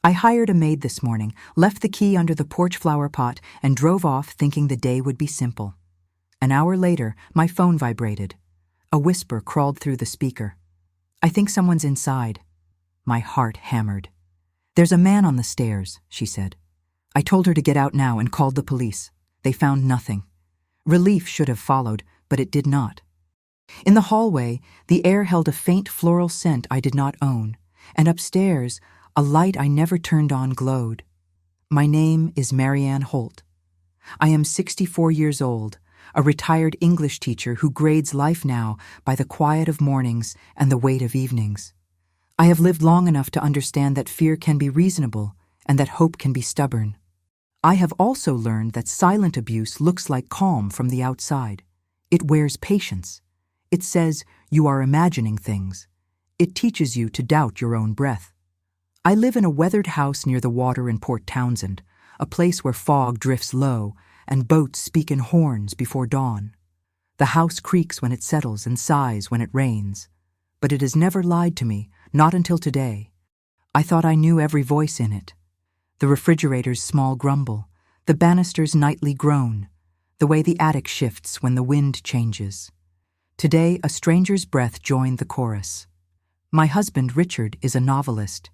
I hired a maid this morning, left the key under the porch flower pot, and drove off thinking the day would be simple. An hour later, my phone vibrated. A whisper crawled through the speaker. "I think someone's inside." My heart hammered. "There's a man on the stairs," she said. I told her to get out now and called the police. They found nothing. Relief should have followed, but it did not. In the hallway, the air held a faint floral scent I did not own, and upstairs, a light I never turned on glowed. My name is Marianne Holt. I am 64 years old, a retired English teacher who grades life now by the quiet of mornings and the wait of evenings. I have lived long enough to understand that fear can be reasonable and that hope can be stubborn. I have also learned that silent abuse looks like calm from the outside. It wears patience. It says you are imagining things. It teaches you to doubt your own breath. I live in a weathered house near the water in Port Townsend, a place where fog drifts low and boats speak in horns before dawn. The house creaks when it settles and sighs when it rains. But it has never lied to me, not until today. I thought I knew every voice in it. The refrigerator's small grumble, the banister's nightly groan, the way the attic shifts when the wind changes. Today, a stranger's breath joined the chorus. My husband, Richard, is a novelist.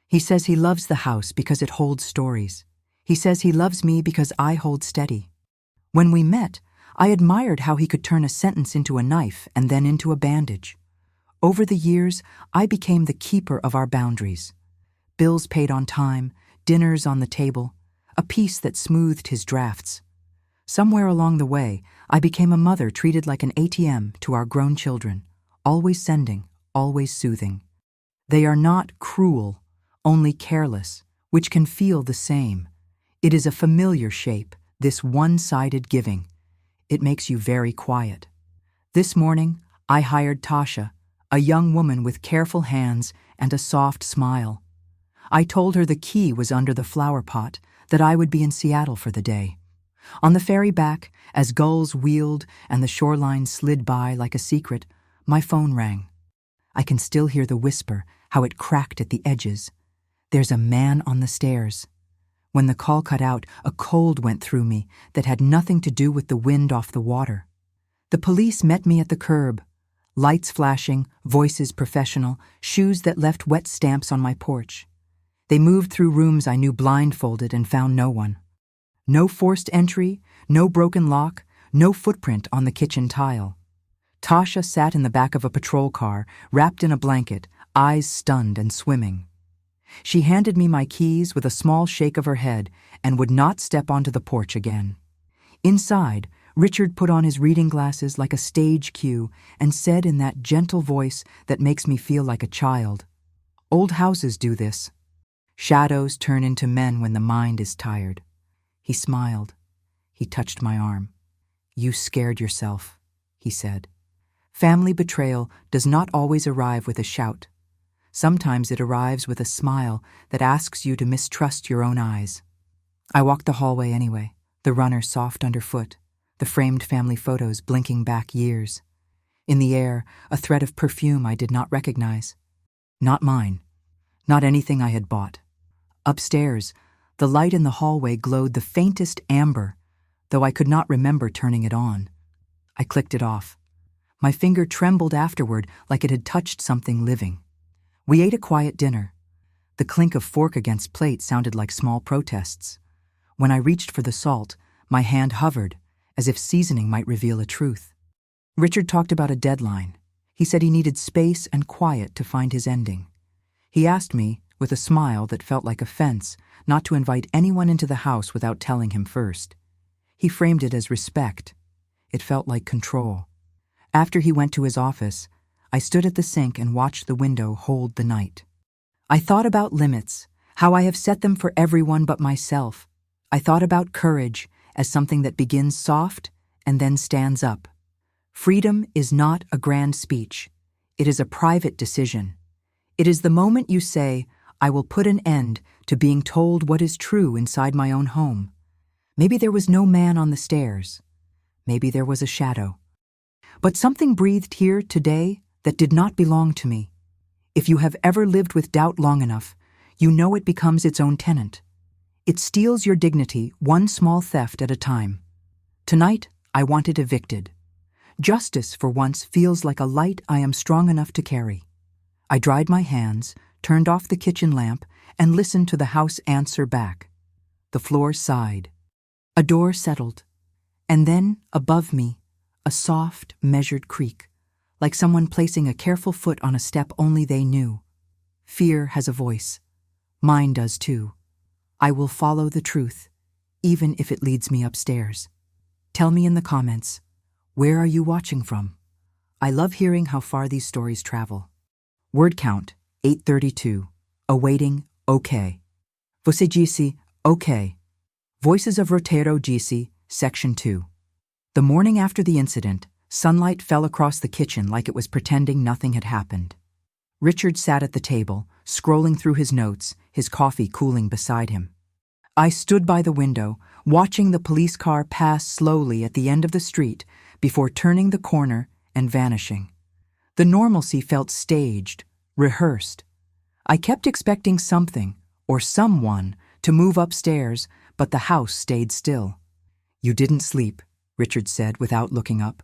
He says he loves the house because it holds stories. He says he loves me because I hold steady. When we met, I admired how he could turn a sentence into a knife and then into a bandage. Over the years, I became the keeper of our boundaries. Bills paid on time, dinners on the table, a peace that smoothed his drafts. Somewhere along the way, I became a mother treated like an ATM to our grown children, always sending, always soothing. They are not cruel, only careless, which can feel the same. It is a familiar shape, this one-sided giving. It makes you very quiet. This morning, I hired Tasha, a young woman with careful hands and a soft smile. I told her the key was under the flower pot, that I would be in Seattle for the day. On the ferry back, as gulls wheeled and the shoreline slid by like a secret, my phone rang. I can still hear the whisper, how it cracked at the edges. "There's a man on the stairs." When the call cut out, a cold went through me that had nothing to do with the wind off the water. The police met me at the curb. Lights flashing, voices professional, shoes that left wet stamps on my porch. They moved through rooms I knew blindfolded and found no one. No forced entry, no broken lock, no footprint on the kitchen tile. Tasha sat in the back of a patrol car, wrapped in a blanket, eyes stunned and swimming. She handed me my keys with a small shake of her head and would not step onto the porch again. Inside, Richard put on his reading glasses like a stage cue and said in that gentle voice that makes me feel like a child, "Old houses do this. Shadows turn into men when the mind is tired." He smiled. He touched my arm. "You scared yourself," he said. Family betrayal does not always arrive with a shout. Sometimes it arrives with a smile that asks you to mistrust your own eyes. I walked the hallway anyway, the runner soft underfoot, the framed family photos blinking back years. In the air, a thread of perfume I did not recognize. Not mine. Not anything I had bought. Upstairs, the light in the hallway glowed the faintest amber, though I could not remember turning it on. I clicked it off. My finger trembled afterward like it had touched something living. We ate a quiet dinner. The clink of fork against plate sounded like small protests. When I reached for the salt, my hand hovered, as if seasoning might reveal a truth. Richard talked about a deadline. He said he needed space and quiet to find his ending. He asked me, with a smile that felt like offense, not to invite anyone into the house without telling him first. He framed it as respect. It felt like control. After he went to his office, I stood at the sink and watched the window hold the night. I thought about limits, how I have set them for everyone but myself. I thought about courage as something that begins soft and then stands up. Freedom is not a grand speech. It is a private decision. It is the moment you say, "I will put an end to being told what is true inside my own home." Maybe there was no man on the stairs. Maybe there was a shadow. But something breathed here today that did not belong to me. If you have ever lived with doubt long enough, You know it becomes its own tenant. It steals your dignity, one small theft at a time. Tonight, I want it evicted. Justice, for once, feels like a light I am strong enough to carry. I dried my hands, turned off the kitchen lamp, and listened to the house answer back. The floor sighed. A door settled. And then, above me, a soft, measured creak, like someone placing a careful foot on a step only they knew. Fear has a voice. Mine does too. I will follow the truth, even if it leads me upstairs. Tell me in the comments, where are you watching from? I love hearing how far these stories travel. Word count, 832. Awaiting, okay. Você disse, okay. Voices of Roteiro disse, Section 2. The morning after the incident, sunlight fell across the kitchen like it was pretending nothing had happened. Richard sat at the table, scrolling through his notes, his coffee cooling beside him. I stood by the window, watching the police car pass slowly at the end of the street before turning the corner and vanishing. The normalcy felt staged, rehearsed. I kept expecting something, or someone, to move upstairs, but the house stayed still. You didn't sleep, Richard said without looking up.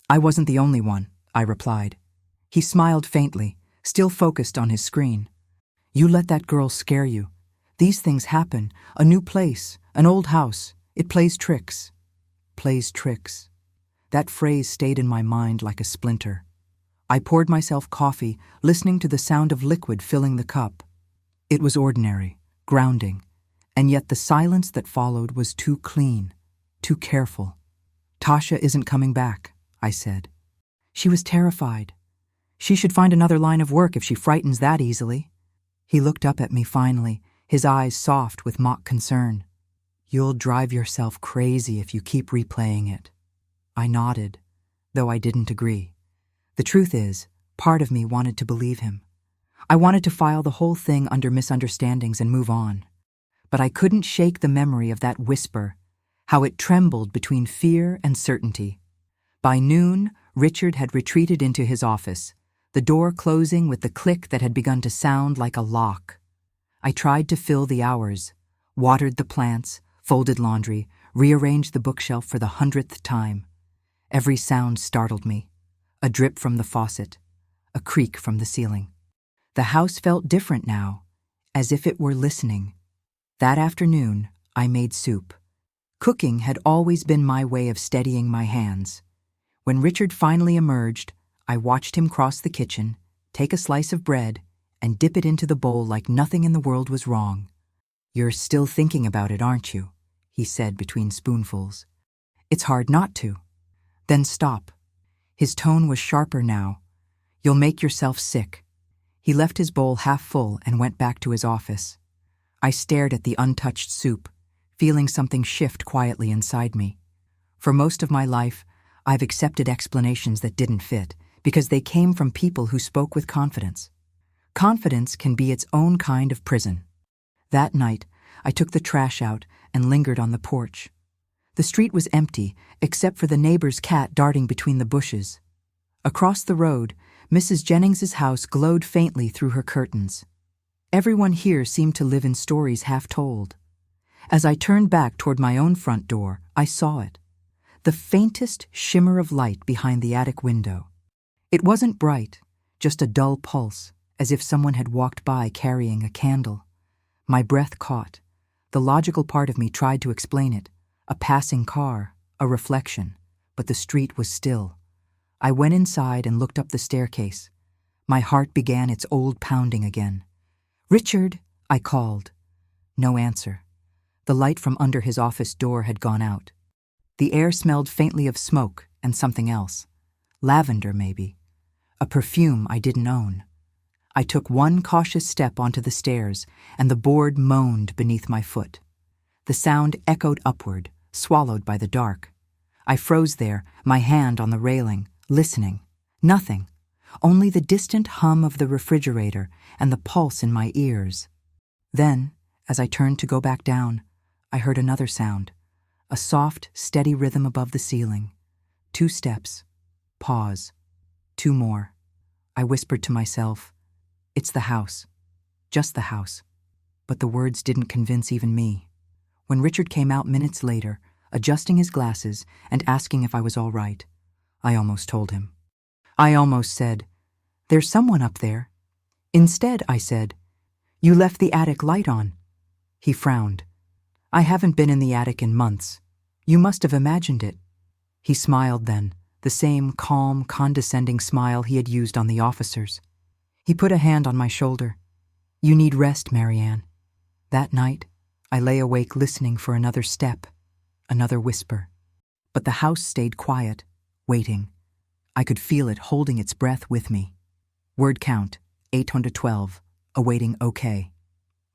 I wasn't the only one, I replied. He smiled faintly, still focused on his screen. You let that girl scare you. These things happen. A new place, an old house. It plays tricks. Plays tricks. That phrase stayed in my mind like a splinter. I poured myself coffee, listening to the sound of liquid filling the cup. It was ordinary, grounding, and yet the silence that followed was too clean, too careful. Tasha isn't coming back, I said. She was terrified. She should find another line of work if she frightens that easily. He looked up at me finally, his eyes soft with mock concern. You'll drive yourself crazy if you keep replaying it. I nodded, though I didn't agree. The truth is, part of me wanted to believe him. I wanted to file the whole thing under misunderstandings and move on. But I couldn't shake the memory of that whisper, how it trembled between fear and certainty. By noon, Richard had retreated into his office, the door closing with the click that had begun to sound like a lock. I tried to fill the hours, watered the plants, folded laundry, rearranged the bookshelf for the 100th time. Every sound startled me. A drip from the faucet, a creak from the ceiling. The house felt different now, as if it were listening. That afternoon, I made soup. Cooking had always been my way of steadying my hands. When Richard finally emerged, I watched him cross the kitchen, take a slice of bread, and dip it into the bowl like nothing in the world was wrong. You're still thinking about it, aren't you? He said between spoonfuls. It's hard not to. Then stop. His tone was sharper now. You'll make yourself sick. He left his bowl half full and went back to his office. I stared at the untouched soup, feeling something shift quietly inside me. For most of my life, I've accepted explanations that didn't fit because they came from people who spoke with confidence. Confidence can be its own kind of prison. That night, I took the trash out and lingered on the porch. The street was empty, except for the neighbor's cat darting between the bushes. Across the road, Mrs. Jennings's house glowed faintly through her curtains. Everyone here seemed to live in stories half told. As I turned back toward my own front door, I saw it. The faintest shimmer of light behind the attic window. It wasn't bright, just a dull pulse, as if someone had walked by carrying a candle. My breath caught. The logical part of me tried to explain it. A passing car, a reflection, but the street was still. I went inside and looked up the staircase. My heart began its old pounding again. "Richard," I called. No answer. The light from under his office door had gone out. The air smelled faintly of smoke and something else. Lavender, maybe. A perfume I didn't own. I took one cautious step onto the stairs, and the board moaned beneath my foot. The sound echoed upward, swallowed by the dark. I froze there, my hand on the railing, listening. Nothing. Only the distant hum of the refrigerator and the pulse in my ears. Then, as I turned to go back down, I heard another sound. A soft, steady rhythm above the ceiling. 2 steps. Pause. 2 more. I whispered to myself, "It's the house. Just the house." but the words didn't convince even me. When Richard came out minutes later, adjusting his glasses and asking if I was all right, I almost told him. I almost said, "There's someone up there." Instead, I said, "You left the attic light on." He frowned. "I haven't been in the attic in months. You must have imagined it." He smiled then, the same calm, condescending smile he had used on the officers. He put a hand on my shoulder. "You need rest, Marianne." That night, I lay awake listening for another step, another whisper. But the house stayed quiet, waiting. I could feel it holding its breath with me. Word count, 812, awaiting OK.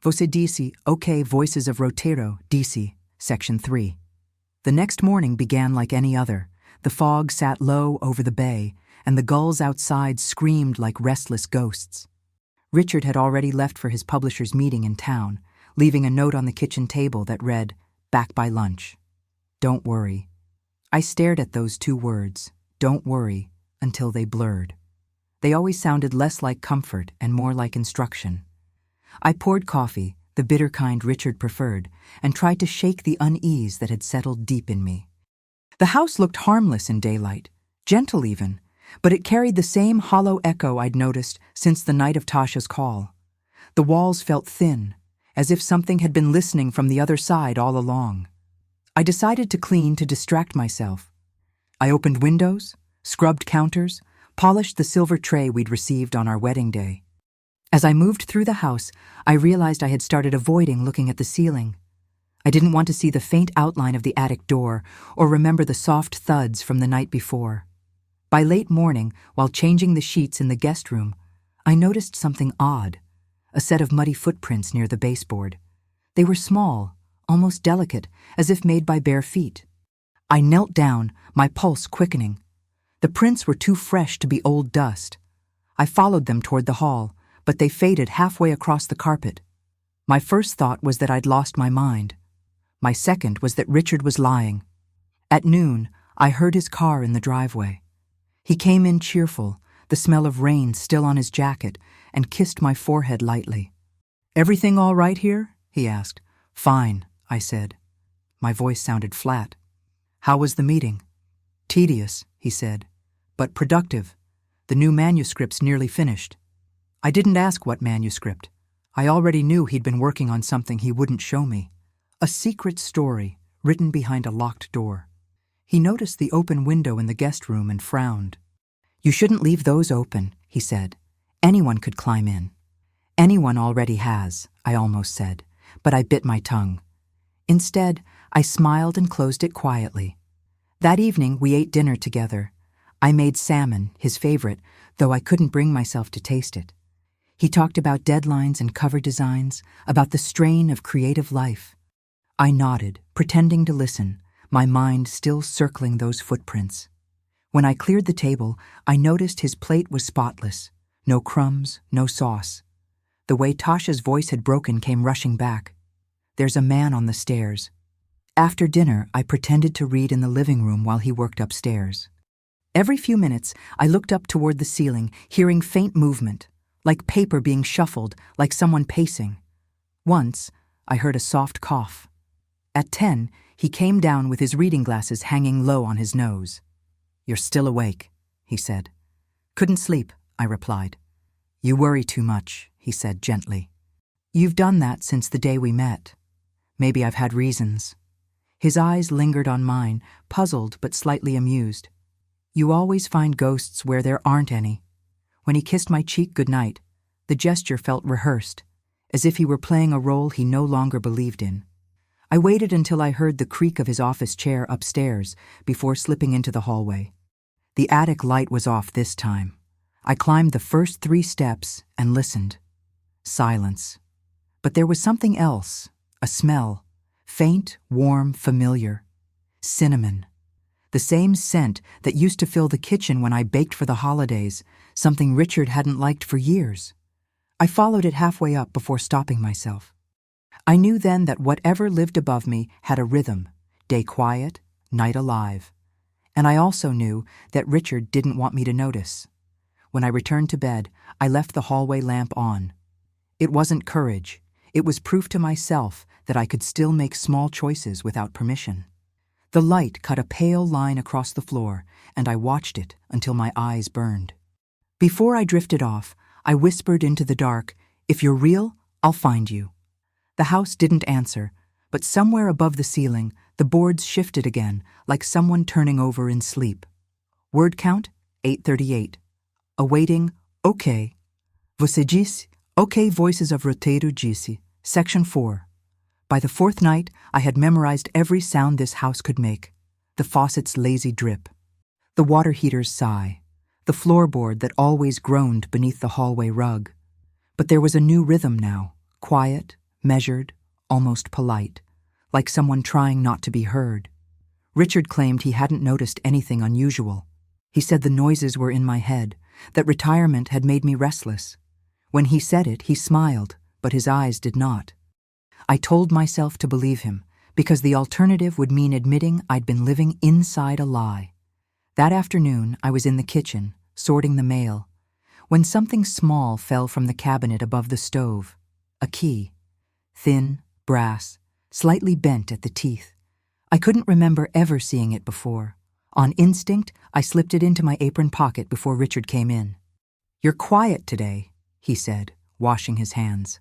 Você disse OK, Voices of Roteiro, disse, Section 3. The next morning began like any other. The fog sat low over the bay, and the gulls outside screamed like restless ghosts. Richard had already left for his publisher's meeting in town, leaving a note on the kitchen table that read, "Back by lunch." Don't worry. I stared at those two words, "don't worry," until they blurred. They always sounded less like comfort and more like instruction. I poured coffee, the bitter kind Richard preferred, and tried to shake the unease that had settled deep in me. The house looked harmless in daylight, gentle even, but it carried the same hollow echo I'd noticed since the night of Tasha's call. The walls felt thin, as if something had been listening from the other side all along. I decided to clean to distract myself. I opened windows, scrubbed counters, polished the silver tray we'd received on our wedding day. As I moved through the house, I realized I had started avoiding looking at the ceiling. I didn't want to see the faint outline of the attic door or remember the soft thuds from the night before. By late morning, while changing the sheets in the guest room, I noticed something odd, a set of muddy footprints near the baseboard. They were small, almost delicate, as if made by bare feet. I knelt down, my pulse quickening. The prints were too fresh to be old dust. I followed them toward the hall, but they faded halfway across the carpet. My first thought was that I'd lost my mind. My second was that Richard was lying. At noon, I heard his car in the driveway. He came in cheerful, the smell of rain still on his jacket, and kissed my forehead lightly. "Everything all right here?" he asked. "Fine," I said. My voice sounded flat. "How was the meeting?" "Tedious," he said, "but productive. The new manuscript's nearly finished." I didn't ask what manuscript. I already knew he'd been working on something he wouldn't show me. A secret story, written behind a locked door. He noticed the open window in the guest room and frowned. "You shouldn't leave those open," he said. "Anyone could climb in." "Anyone already has," I almost said, but I bit my tongue. Instead, I smiled and closed it quietly. That evening, we ate dinner together. I made salmon, his favorite, though I couldn't bring myself to taste it. He talked about deadlines and cover designs, about the strain of creative life. I nodded, pretending to listen, my mind still circling those footprints. When I cleared the table, I noticed his plate was spotless. No crumbs, no sauce. The way Tasha's voice had broken came rushing back. "There's a man on the stairs." After dinner, I pretended to read in the living room while he worked upstairs. Every few minutes, I looked up toward the ceiling, hearing faint movement, like paper being shuffled, like someone pacing. Once, I heard a soft cough. At 10, he came down with his reading glasses hanging low on his nose. "You're still awake," he said. "Couldn't sleep," I replied. "You worry too much," he said gently. "You've done that since the day we met. Maybe I've had reasons." His eyes lingered on mine, puzzled but slightly amused. "You always find ghosts where there aren't any." When he kissed my cheek goodnight, the gesture felt rehearsed, as if he were playing a role he no longer believed in. I waited until I heard the creak of his office chair upstairs before slipping into the hallway. The attic light was off this time. I climbed the first 3 steps and listened. Silence. But there was something else, a smell, faint, warm, familiar. Cinnamon. The same scent that used to fill the kitchen when I baked for the holidays, something Richard hadn't liked for years. I followed it halfway up before stopping myself. I knew then that whatever lived above me had a rhythm, day quiet, night alive. And I also knew that Richard didn't want me to notice. When I returned to bed, I left the hallway lamp on. It wasn't courage. It was proof to myself that I could still make small choices without permission. The light cut a pale line across the floor, and I watched it until my eyes burned. Before I drifted off, I whispered into the dark, "If you're real, I'll find you." The house didn't answer, but somewhere above the ceiling, the boards shifted again, like someone turning over in sleep. Word count, 838. Awaiting, OK. Você disse, OK, Voices of Roteiro disse, Section 4. By the fourth night, I had memorized every sound this house could make. The faucet's lazy drip, the water heater's sigh, the floorboard that always groaned beneath the hallway rug. But there was a new rhythm now, quiet, measured, almost polite, like someone trying not to be heard. Richard claimed he hadn't noticed anything unusual. He said the noises were in my head, that retirement had made me restless. When he said it, he smiled, but his eyes did not. I told myself to believe him, because the alternative would mean admitting I'd been living inside a lie. That afternoon, I was in the kitchen, sorting the mail, when something small fell from the cabinet above the stove. A key. Thin, brass, slightly bent at the teeth. I couldn't remember ever seeing it before. On instinct, I slipped it into my apron pocket before Richard came in. "You're quiet today," he said, washing his hands.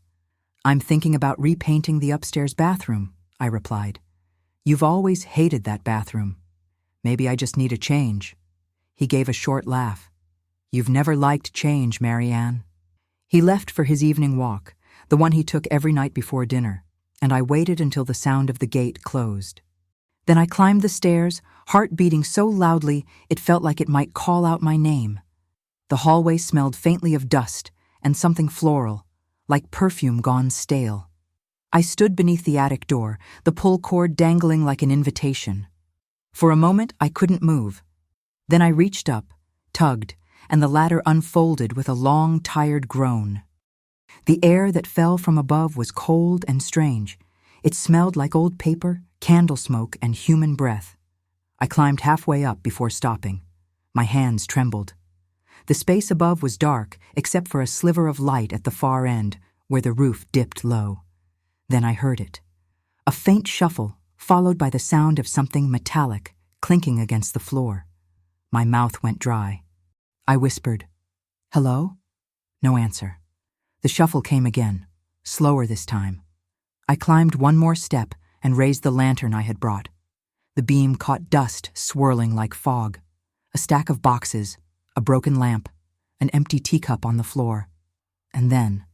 "I'm thinking about repainting the upstairs bathroom," I replied. "You've always hated that bathroom. Maybe I just need a change." He gave a short laugh. "You've never liked change, Marianne." He left for his evening walk, the one he took every night before dinner, and I waited until the sound of the gate closed. Then I climbed the stairs, heart beating so loudly it felt like it might call out my name. The hallway smelled faintly of dust and something floral, like perfume gone stale. I stood beneath the attic door, the pull cord dangling like an invitation. For a moment, I couldn't move. Then I reached up, tugged, and the ladder unfolded with a long, tired groan. The air that fell from above was cold and strange. It smelled like old paper, candle smoke, and human breath. I climbed halfway up before stopping. My hands trembled. The space above was dark, except for a sliver of light at the far end, where the roof dipped low. Then I heard it. A faint shuffle, followed by the sound of something metallic, clinking against the floor. My mouth went dry. I whispered, "Hello?" No answer. The shuffle came again, slower this time. I climbed one more step and raised the lantern I had brought. The beam caught dust swirling like fog. A stack of boxes, a broken lamp, an empty teacup on the floor. And then,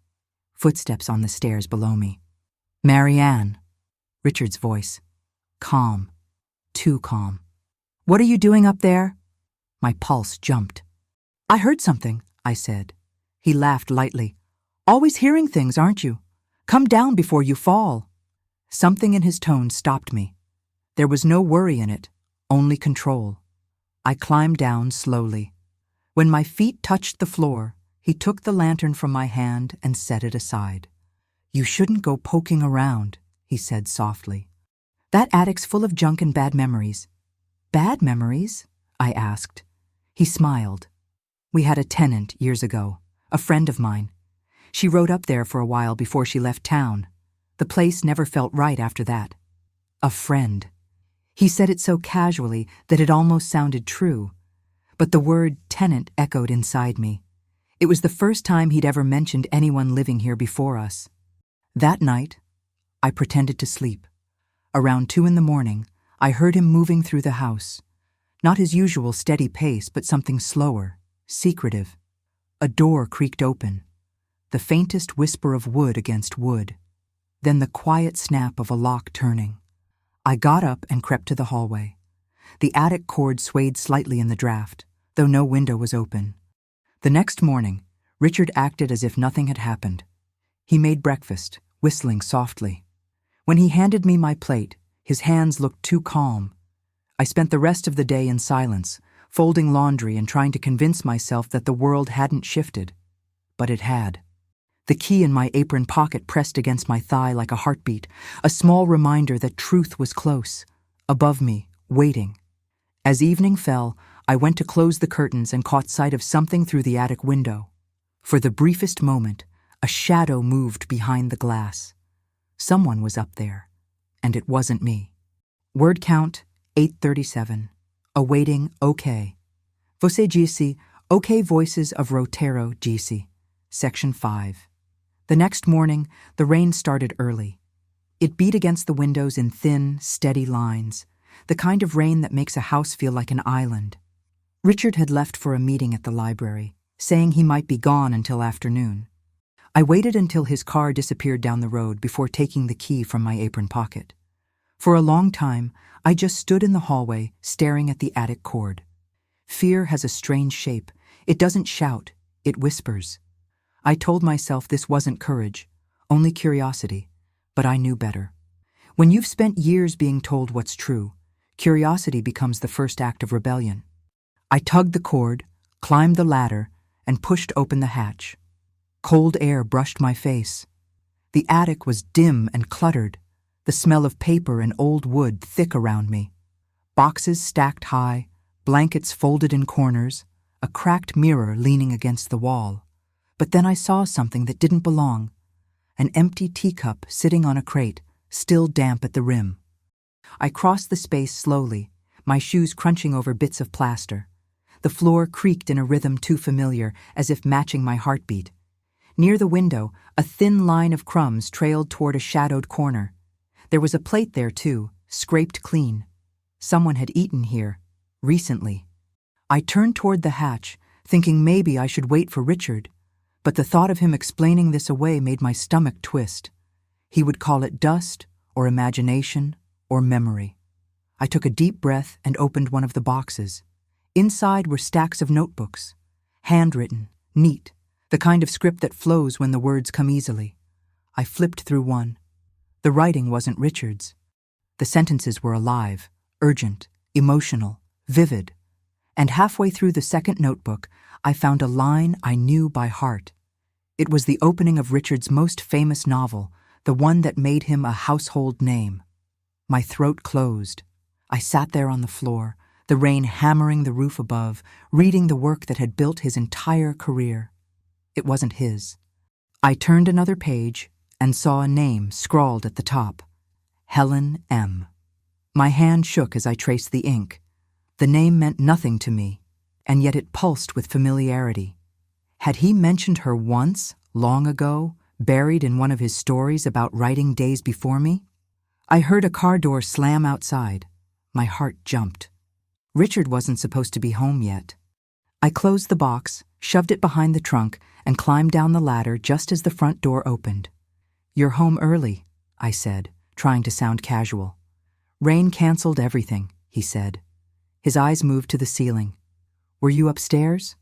footsteps on the stairs below me. "Marianne," Richard's voice. Calm. Too calm. "What are you doing up there?" My pulse jumped. "I heard something," I said. He laughed lightly. "Always hearing things, aren't you? Come down before you fall." Something in his tone stopped me. There was no worry in it, only control. I climbed down slowly. When my feet touched the floor, he took the lantern from my hand and set it aside. "You shouldn't go poking around," he said softly. "That attic's full of junk and bad memories." "Bad memories?" I asked. He smiled. "We had a tenant years ago, a friend of mine. She rode up there for a while before she left town. The place never felt right after that." A friend. He said it so casually that it almost sounded true. But the word tenant echoed inside me. It was the first time he'd ever mentioned anyone living here before us. That night, I pretended to sleep. Around 2 a.m, I heard him moving through the house. Not his usual steady pace, but something slower, secretive. A door creaked open. The faintest whisper of wood against wood. Then the quiet snap of a lock turning. I got up and crept to the hallway. The attic cord swayed slightly in the draft, though no window was open. The next morning, Richard acted as if nothing had happened. He made breakfast, whistling softly. When he handed me my plate, his hands looked too calm. I spent the rest of the day in silence, folding laundry and trying to convince myself that the world hadn't shifted. But it had. The key in my apron pocket pressed against my thigh like a heartbeat, a small reminder that truth was close, above me, waiting. As evening fell, I went to close the curtains and caught sight of something through the attic window. For the briefest moment, a shadow moved behind the glass. Someone was up there, and it wasn't me. Word count, 837. Awaiting, OK. Você disse, OK Voices of Roteiro disse. Section 5. The next morning, the rain started early. It beat against the windows in thin, steady lines, the kind of rain that makes a house feel like an island. Richard had left for a meeting at the library, saying he might be gone until afternoon. I waited until his car disappeared down the road before taking the key from my apron pocket. For a long time, I just stood in the hallway, staring at the attic cord. Fear has a strange shape. It doesn't shout, it whispers. I told myself this wasn't courage, only curiosity, but I knew better. When you've spent years being told what's true, curiosity becomes the first act of rebellion. I tugged the cord, climbed the ladder, and pushed open the hatch. Cold air brushed my face. The attic was dim and cluttered, the smell of paper and old wood thick around me. Boxes stacked high, blankets folded in corners, a cracked mirror leaning against the wall. But then I saw something that didn't belong. An empty teacup sitting on a crate, still damp at the rim. I crossed the space slowly, my shoes crunching over bits of plaster. The floor creaked in a rhythm too familiar, as if matching my heartbeat. Near the window, a thin line of crumbs trailed toward a shadowed corner. There was a plate there, too, scraped clean. Someone had eaten here, recently. I turned toward the hatch, thinking maybe I should wait for Richard, but the thought of him explaining this away made my stomach twist. He would call it dust, or imagination, or memory. I took a deep breath and opened one of the boxes. Inside were stacks of notebooks, handwritten, neat, the kind of script that flows when the words come easily. I flipped through one. The writing wasn't Richard's. The sentences were alive, urgent, emotional, vivid. And halfway through the second notebook, I found a line I knew by heart. It was the opening of Richard's most famous novel, the one that made him a household name. My throat closed. I sat there on the floor, the rain hammering the roof above, reading the work that had built his entire career. It wasn't his. I turned another page and saw a name scrawled at the top. Helen M. My hand shook as I traced the ink. The name meant nothing to me, and yet it pulsed with familiarity. Had he mentioned her once, long ago, buried in one of his stories about writing days before me? I heard a car door slam outside. My heart jumped. Richard wasn't supposed to be home yet. I closed the box, shoved it behind the trunk, and climbed down the ladder just as the front door opened. "You're home early," I said, trying to sound casual. "Rain canceled everything," he said. His eyes moved to the ceiling. "Were you upstairs?"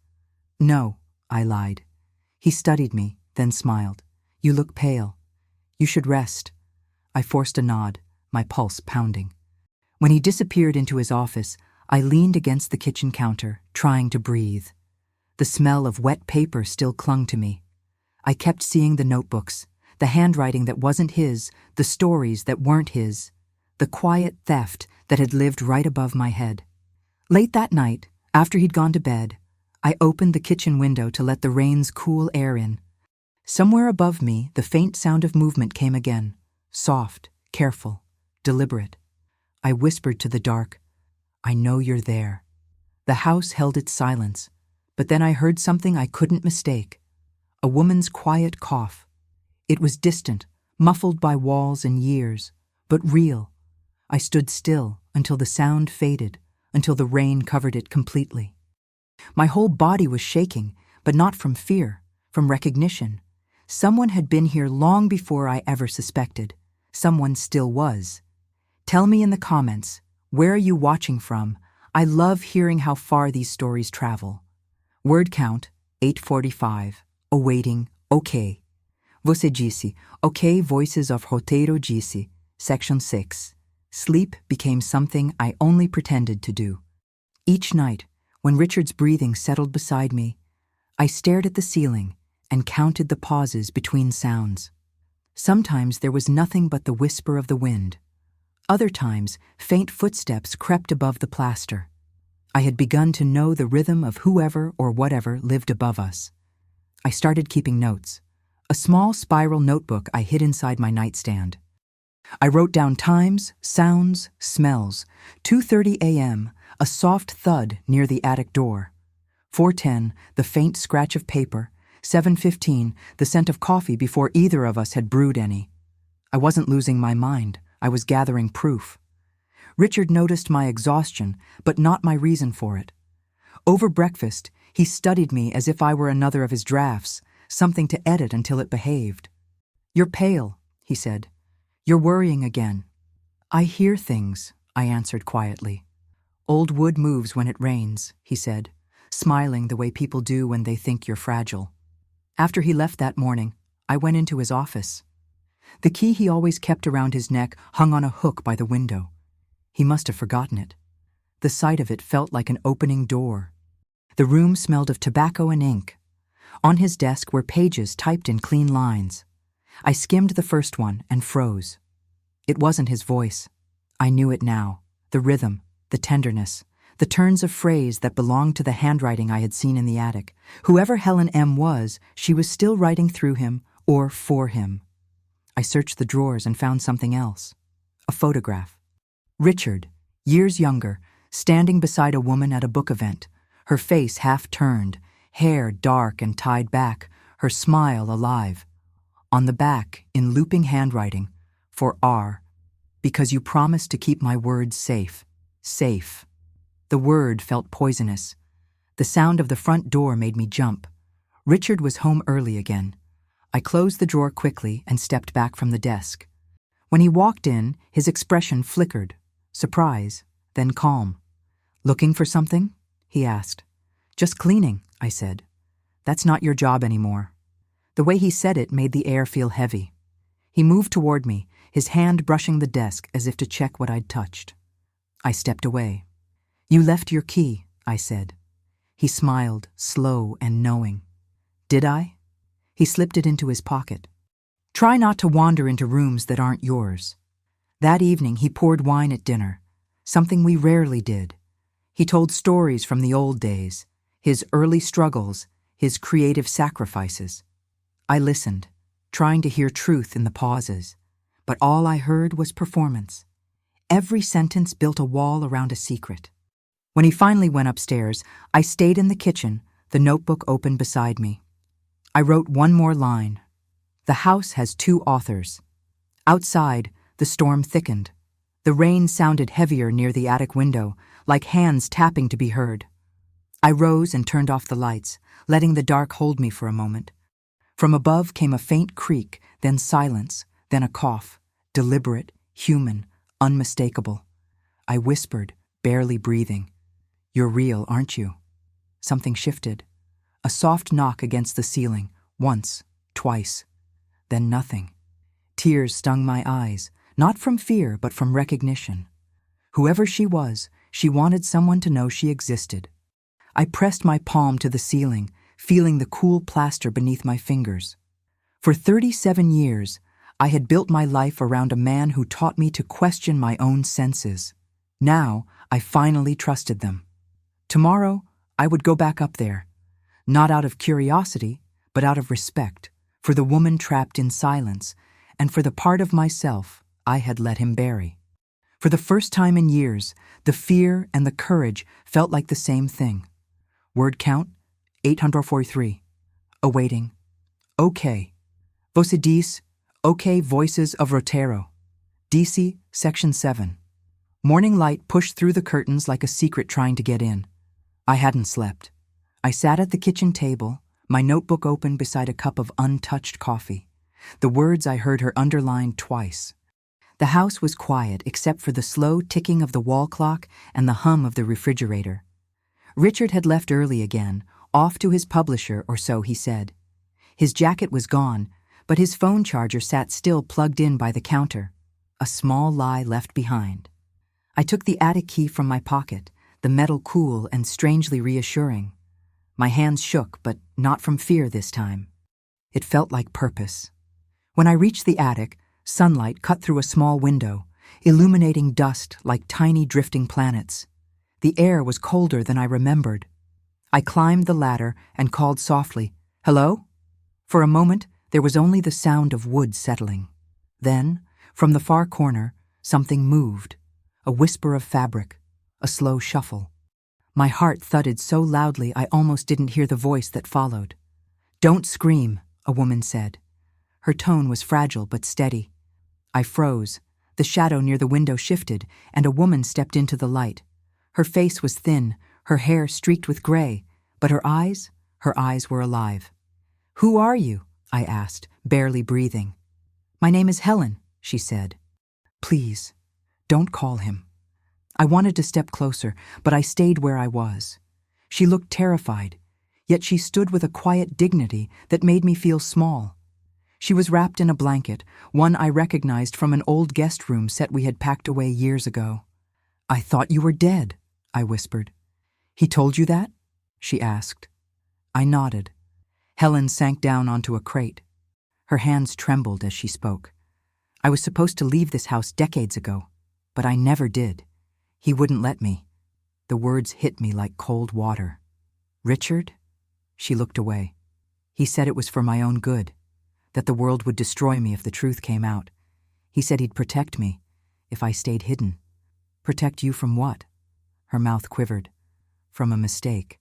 "No," I lied. He studied me, then smiled. "You look pale. You should rest." I forced a nod, my pulse pounding. When he disappeared into his office, I leaned against the kitchen counter, trying to breathe. The smell of wet paper still clung to me. I kept seeing the notebooks, the handwriting that wasn't his, the stories that weren't his, the quiet theft that had lived right above my head. Late that night, after he'd gone to bed, I opened the kitchen window to let the rain's cool air in. Somewhere above me, the faint sound of movement came again, soft, careful, deliberate. I whispered to the dark, "I know you're there." The house held its silence, but then I heard something I couldn't mistake. A woman's quiet cough. It was distant, muffled by walls and years, but real. I stood still until the sound faded, until the rain covered it completely. My whole body was shaking, but not from fear, from recognition. Someone had been here long before I ever suspected. Someone still was. Tell me in the comments, where are you watching from? I love hearing how far these stories travel. Word count, 845. Awaiting, OK. Você disse, OK Voices of Roteiro disse. Section 6. Sleep became something I only pretended to do. Each night, when Richard's breathing settled beside me, I stared at the ceiling and counted the pauses between sounds. Sometimes there was nothing but the whisper of the wind. Other times, faint footsteps crept above the plaster. I had begun to know the rhythm of whoever or whatever lived above us. I started keeping notes. A small spiral notebook I hid inside my nightstand. I wrote down times, sounds, smells. 2:30 a.m., a soft thud near the attic door. 4:10, the faint scratch of paper. 7:15, the scent of coffee before either of us had brewed any. I wasn't losing my mind. I was gathering proof. Richard noticed my exhaustion, but not my reason for it. Over breakfast, he studied me as if I were another of his drafts, something to edit until it behaved. "You're pale," he said. "You're worrying again." "I hear things," I answered quietly. "Old wood moves when it rains," he said, smiling the way people do when they think you're fragile. After he left that morning, I went into his office. The key he always kept around his neck hung on a hook by the window. He must have forgotten it. The sight of it felt like an opening door. The room smelled of tobacco and ink. On his desk were pages typed in clean lines. I skimmed the first one and froze. It wasn't his voice. I knew it now. The rhythm, the tenderness, the turns of phrase that belonged to the handwriting I had seen in the attic. Whoever Helen M. was, she was still writing through him or for him. I searched the drawers and found something else. A photograph. Richard, years younger, standing beside a woman at a book event, her face half turned, hair dark and tied back, her smile alive. On the back, in looping handwriting, for R, "Because you promised to keep my words safe. Safe." The word felt poisonous. The sound of the front door made me jump. Richard was home early again. I closed the drawer quickly and stepped back from the desk. When he walked in, his expression flickered. Surprise, then calm. "Looking for something?" he asked. "Just cleaning," I said. "That's not your job anymore." The way he said it made the air feel heavy. He moved toward me, his hand brushing the desk as if to check what I'd touched. I stepped away. "You left your key," I said. He smiled, slow and knowing. "Did I?" He slipped it into his pocket. "Try not to wander into rooms that aren't yours." That evening he poured wine at dinner, something we rarely did. He told stories from the old days, his early struggles, his creative sacrifices. I listened, trying to hear truth in the pauses, but all I heard was performance. Every sentence built a wall around a secret. When he finally went upstairs, I stayed in the kitchen, the notebook open beside me. I wrote one more line. The house has two authors. Outside, the storm thickened. The rain sounded heavier near the attic window, like hands tapping to be heard. I rose and turned off the lights, letting the dark hold me for a moment. From above came a faint creak, then silence, then a cough, deliberate, human, unmistakable. I whispered, barely breathing, "You're real, aren't you?" Something shifted. A soft knock against the ceiling, once, twice. Then nothing. Tears stung my eyes, not from fear but from recognition. Whoever she was, she wanted someone to know she existed. I pressed my palm to the ceiling, feeling the cool plaster beneath my fingers. For 37 years, I had built my life around a man who taught me to question my own senses. Now, I finally trusted them. Tomorrow, I would go back up there, not out of curiosity, but out of respect, for the woman trapped in silence, and for the part of myself I had let him bury. For the first time in years, the fear and the courage felt like the same thing. Word count, 843. Awaiting. Okay. Você diz, okay, Voices of Rotero. DC, Section 7. Morning light pushed through the curtains like a secret trying to get in. I hadn't slept. I sat at the kitchen table, my notebook open beside a cup of untouched coffee. The words I heard her underlined twice. The house was quiet except for the slow ticking of the wall clock and the hum of the refrigerator. Richard had left early again, off to his publisher or so he said. His jacket was gone, but his phone charger sat still plugged in by the counter. A small lie left behind. I took the attic key from my pocket, the metal cool and strangely reassuring. My hands shook, but not from fear this time. It felt like purpose. When I reached the attic, sunlight cut through a small window, illuminating dust like tiny drifting planets. The air was colder than I remembered. I climbed the ladder and called softly, "Hello?" For a moment, there was only the sound of wood settling. Then, From the far corner, something moved, a whisper of fabric, a slow shuffle. My heart thudded so loudly I almost didn't hear the voice that followed. "Don't scream," a woman said. Her tone was fragile but steady. I froze. The shadow near the window shifted, and a woman stepped into the light. Her face was thin, her hair streaked with gray, but her eyes were alive. "Who are you?" I asked, barely breathing. "My name is Helen," she said. "Please, don't call him." I wanted to step closer, but I stayed where I was. She looked terrified, yet she stood with a quiet dignity that made me feel small. She was wrapped in a blanket, one I recognized from an old guest room set we had packed away years ago. "I thought you were dead," I whispered. "He told you that?" she asked. I nodded. Helen sank down onto a crate. Her hands trembled as she spoke. "I was supposed to leave this house decades ago, but I never did. He wouldn't let me." The words hit me like cold water. "Richard?" She looked away. "He said it was for my own good, that the world would destroy me if the truth came out. He said he'd protect me, if I stayed hidden." "Protect you from what?" Her mouth quivered. "From a mistake.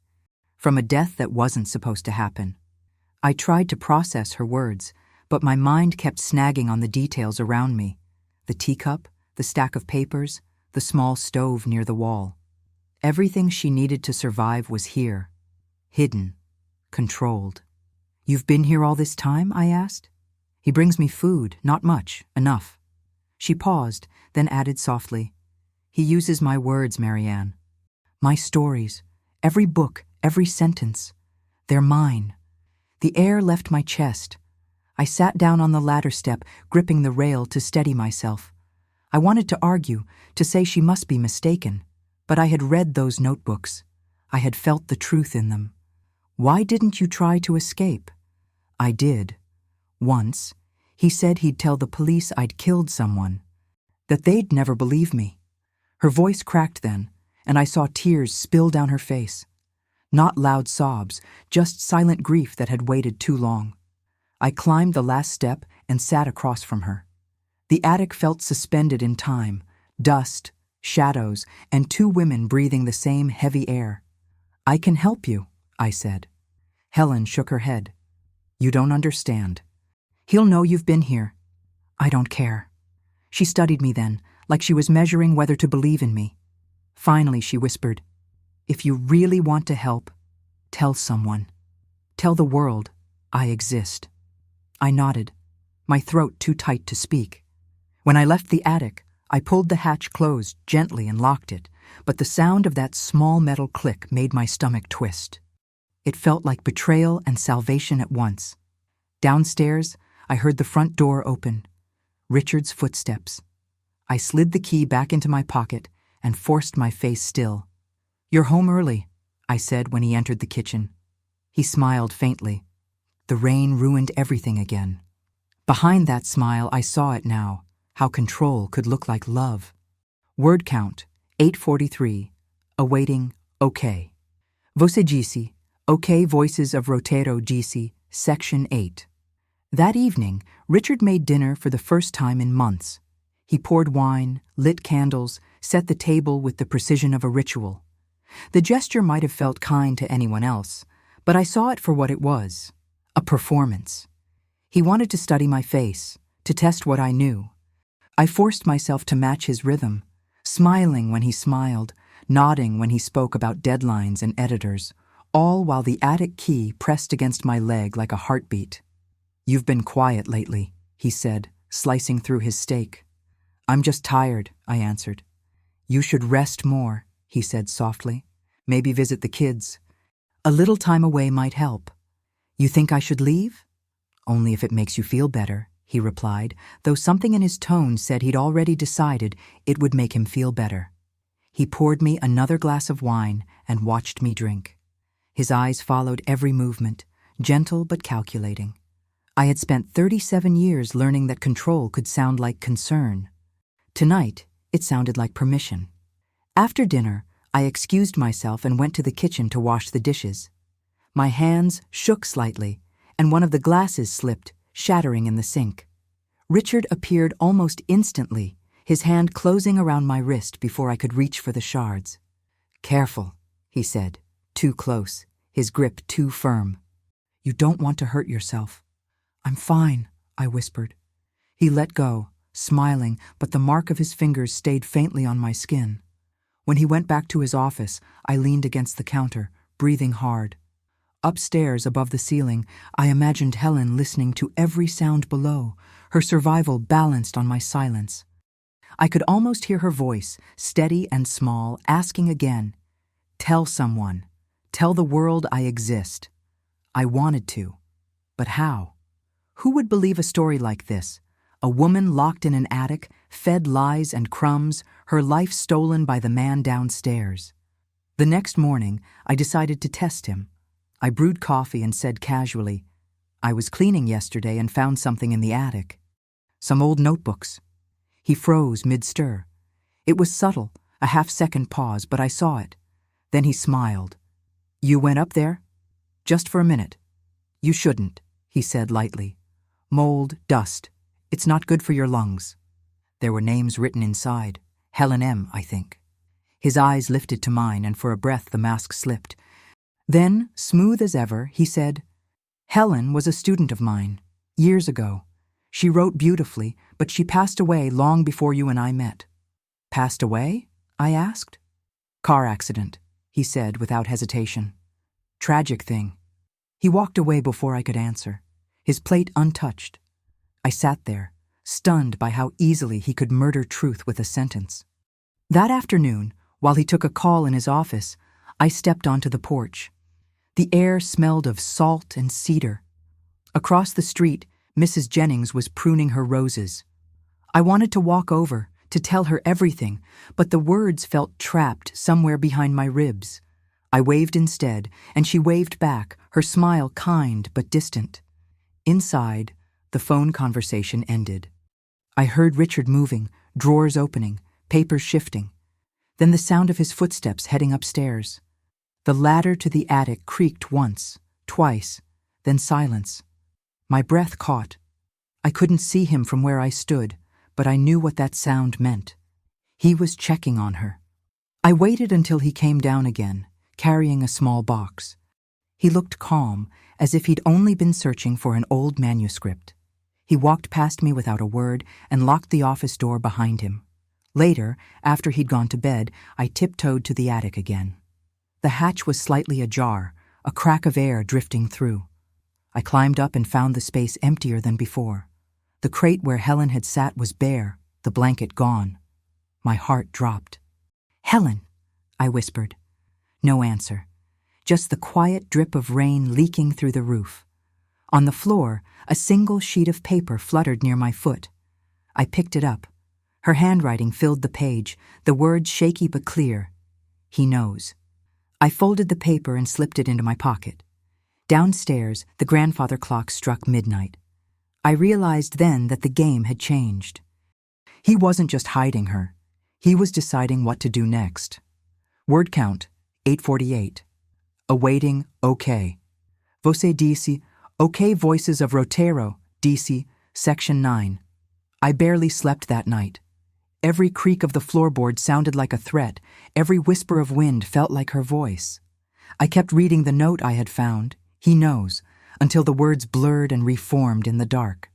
From a death that wasn't supposed to happen." I tried to process her words, but my mind kept snagging on the details around me. The teacup, the stack of papers, the small stove near the wall. Everything she needed to survive was here. Hidden. Controlled. "You've been here all this time?" I asked. "He brings me food, not much, enough." She paused, then added softly, "He uses my words, Marianne. My stories, every book, every sentence. They're mine." The air left my chest. I sat down on the ladder step, gripping the rail to steady myself. I wanted to argue, to say she must be mistaken, but I had read those notebooks. I had felt the truth in them. "Why didn't you try to escape?" "I did. Once. He said he'd tell the police I'd killed someone, that they'd never believe me." Her voice cracked then, and I saw tears spill down her face. Not loud sobs, just silent grief that had waited too long. I climbed the last step and sat across from her. The attic felt suspended in time, dust, shadows, and two women breathing the same heavy air. "I can help you," I said. Helen shook her head. "You don't understand. He'll know you've been here." "I don't care." She studied me then, like she was measuring whether to believe in me. Finally, she whispered, "If you really want to help, tell someone. Tell the world I exist." I nodded, my throat too tight to speak. When I left the attic, I pulled the hatch closed gently and locked it, but the sound of that small metal click made my stomach twist. It felt like betrayal and salvation at once. Downstairs, I heard the front door open. Richard's footsteps. I slid the key back into my pocket and forced my face still. "You're home early," I said when he entered the kitchen. He smiled faintly. The rain ruined everything again. Behind that smile, I saw it now, how control could look like love. Word count, 843. Awaiting, OK. Você disse, OK Voices of Roteiro disse, Section 8. That evening, Richard made dinner for the first time in months. He poured wine, lit candles, set the table with the precision of a ritual. The gesture might have felt kind to anyone else, but I saw it for what it was, a performance. He wanted to study my face, to test what I knew. I forced myself to match his rhythm, smiling when he smiled, nodding when he spoke about deadlines and editors, all while the attic key pressed against my leg like a heartbeat. "You've been quiet lately," he said, slicing through his steak. "I'm just tired," I answered. "You should rest more," he said softly. "Maybe visit the kids. A little time away might help." "You think I should leave?" "Only if it makes you feel better," he replied, though something in his tone said he'd already decided it would make him feel better. He poured me another glass of wine and watched me drink. His eyes followed every movement, gentle but calculating. I had spent 37 years learning that control could sound like concern. Tonight, it sounded like permission. After dinner, I excused myself and went to the kitchen to wash the dishes. My hands shook slightly, and one of the glasses slipped, shattering in the sink. Richard appeared almost instantly, his hand closing around my wrist before I could reach for the shards. "Careful," he said, too close, his grip too firm. "You don't want to hurt yourself." "I'm fine," I whispered. He let go, smiling, but the mark of his fingers stayed faintly on my skin. When he went back to his office, I leaned against the counter, breathing hard. Upstairs, above the ceiling, I imagined Helen listening to every sound below, her survival balanced on my silence. I could almost hear her voice, steady and small, asking again, "Tell someone. Tell the world I exist." I wanted to. But how? Who would believe a story like this? A woman locked in an attic, fed lies and crumbs, her life stolen by the man downstairs. The next morning, I decided to test him. I brewed coffee and said casually, "I was cleaning yesterday and found something in the attic. Some old notebooks." He froze mid-stir. It was subtle, a half-second pause, but I saw it. Then he smiled. "You went up there?" "Just for a minute." "You shouldn't," he said lightly. "Mold, dust. It's not good for your lungs." There were names written inside. Helen M., I think. His eyes lifted to mine, and for a breath the mask slipped. Then, smooth as ever, he said, "Helen was a student of mine, years ago. She wrote beautifully, but she passed away long before you and I met." "Passed away?" I asked. "Car accident," he said without hesitation. "Tragic thing." He walked away before I could answer, his plate untouched. I sat there, stunned by how easily he could murder truth with a sentence. That afternoon, while he took a call in his office, I stepped onto the porch. The air smelled of salt and cedar. Across the street, Mrs. Jennings was pruning her roses. I wanted to walk over, to tell her everything, but the words felt trapped somewhere behind my ribs. I waved instead, and she waved back, her smile kind but distant. Inside, the phone conversation ended. I heard Richard moving, drawers opening, papers shifting. Then the sound of his footsteps heading upstairs. The ladder to the attic creaked once, twice, then silence. My breath caught. I couldn't see him from where I stood, but I knew what that sound meant. He was checking on her. I waited until he came down again, carrying a small box. He looked calm, as if he'd only been searching for an old manuscript. He walked past me without a word and locked the office door behind him. Later, after he'd gone to bed, I tiptoed to the attic again. The hatch was slightly ajar, a crack of air drifting through. I climbed up and found the space emptier than before. The crate where Helen had sat was bare, the blanket gone. My heart dropped. "Helen," I whispered. No answer. Just the quiet drip of rain leaking through the roof. On the floor, a single sheet of paper fluttered near my foot. I picked it up. Her handwriting filled the page, the words shaky but clear. "He knows." I folded the paper and slipped it into my pocket. Downstairs, the grandfather clock struck midnight. I realized then that the game had changed. He wasn't just hiding her. He was deciding what to do next. Word count, 848. Awaiting OK. Você disse, OK Voices of Roteiro, disse, Section 9. I barely slept that night. Every creak of the floorboard sounded like a threat. Every whisper of wind felt like her voice. I kept reading the note I had found, "He knows," until the words blurred and reformed in the dark.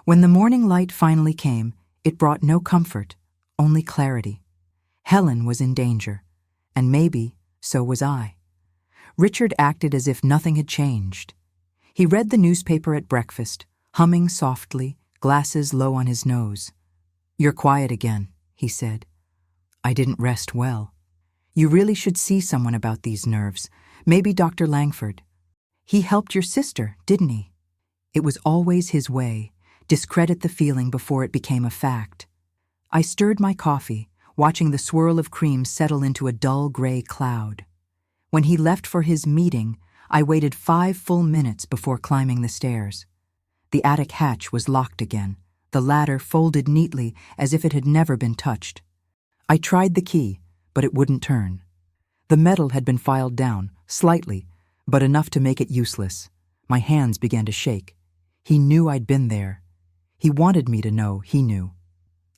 When the morning light finally came, it brought no comfort, only clarity. Helen was in danger, and maybe so was I. Richard acted as if nothing had changed. He read the newspaper at breakfast, humming softly, glasses low on his nose. "You're quiet again," he said. I didn't rest well. "You really should see someone about these nerves, maybe Dr. Langford. He helped your sister, didn't he?" It was always his way, discredit the feeling before it became a fact. I stirred my coffee, watching the swirl of cream settle into a dull gray cloud. When he left for his meeting, I waited 5 full minutes before climbing the stairs. The attic hatch was locked again, the ladder folded neatly as if it had never been touched. I tried the key, but it wouldn't turn. The metal had been filed down, slightly, but enough to make it useless. My hands began to shake. He knew I'd been there. He wanted me to know he knew.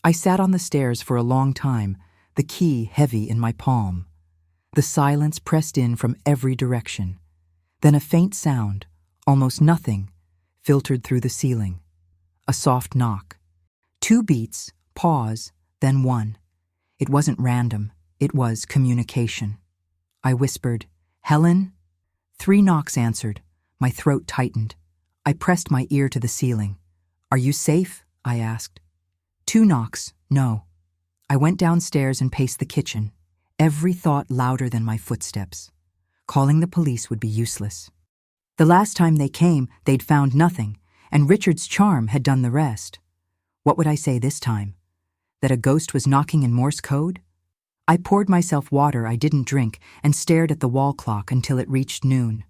I sat on the stairs for a long time, the key heavy in my palm. The silence pressed in from every direction. Then a faint sound, almost nothing, filtered through the ceiling. A soft knock. 2 beats, pause, then 1. It wasn't random, it was communication. I whispered, "Helen?" 3 knocks answered. My throat tightened. I pressed my ear to the ceiling. "Are you safe?" I asked. 2 knocks, no. I went downstairs and paced the kitchen, every thought louder than my footsteps. Calling the police would be useless. The last time they came, they'd found nothing, and Richard's charm had done the rest. What would I say this time? That a ghost was knocking in Morse code? I poured myself water I didn't drink and stared at the wall clock until it reached noon.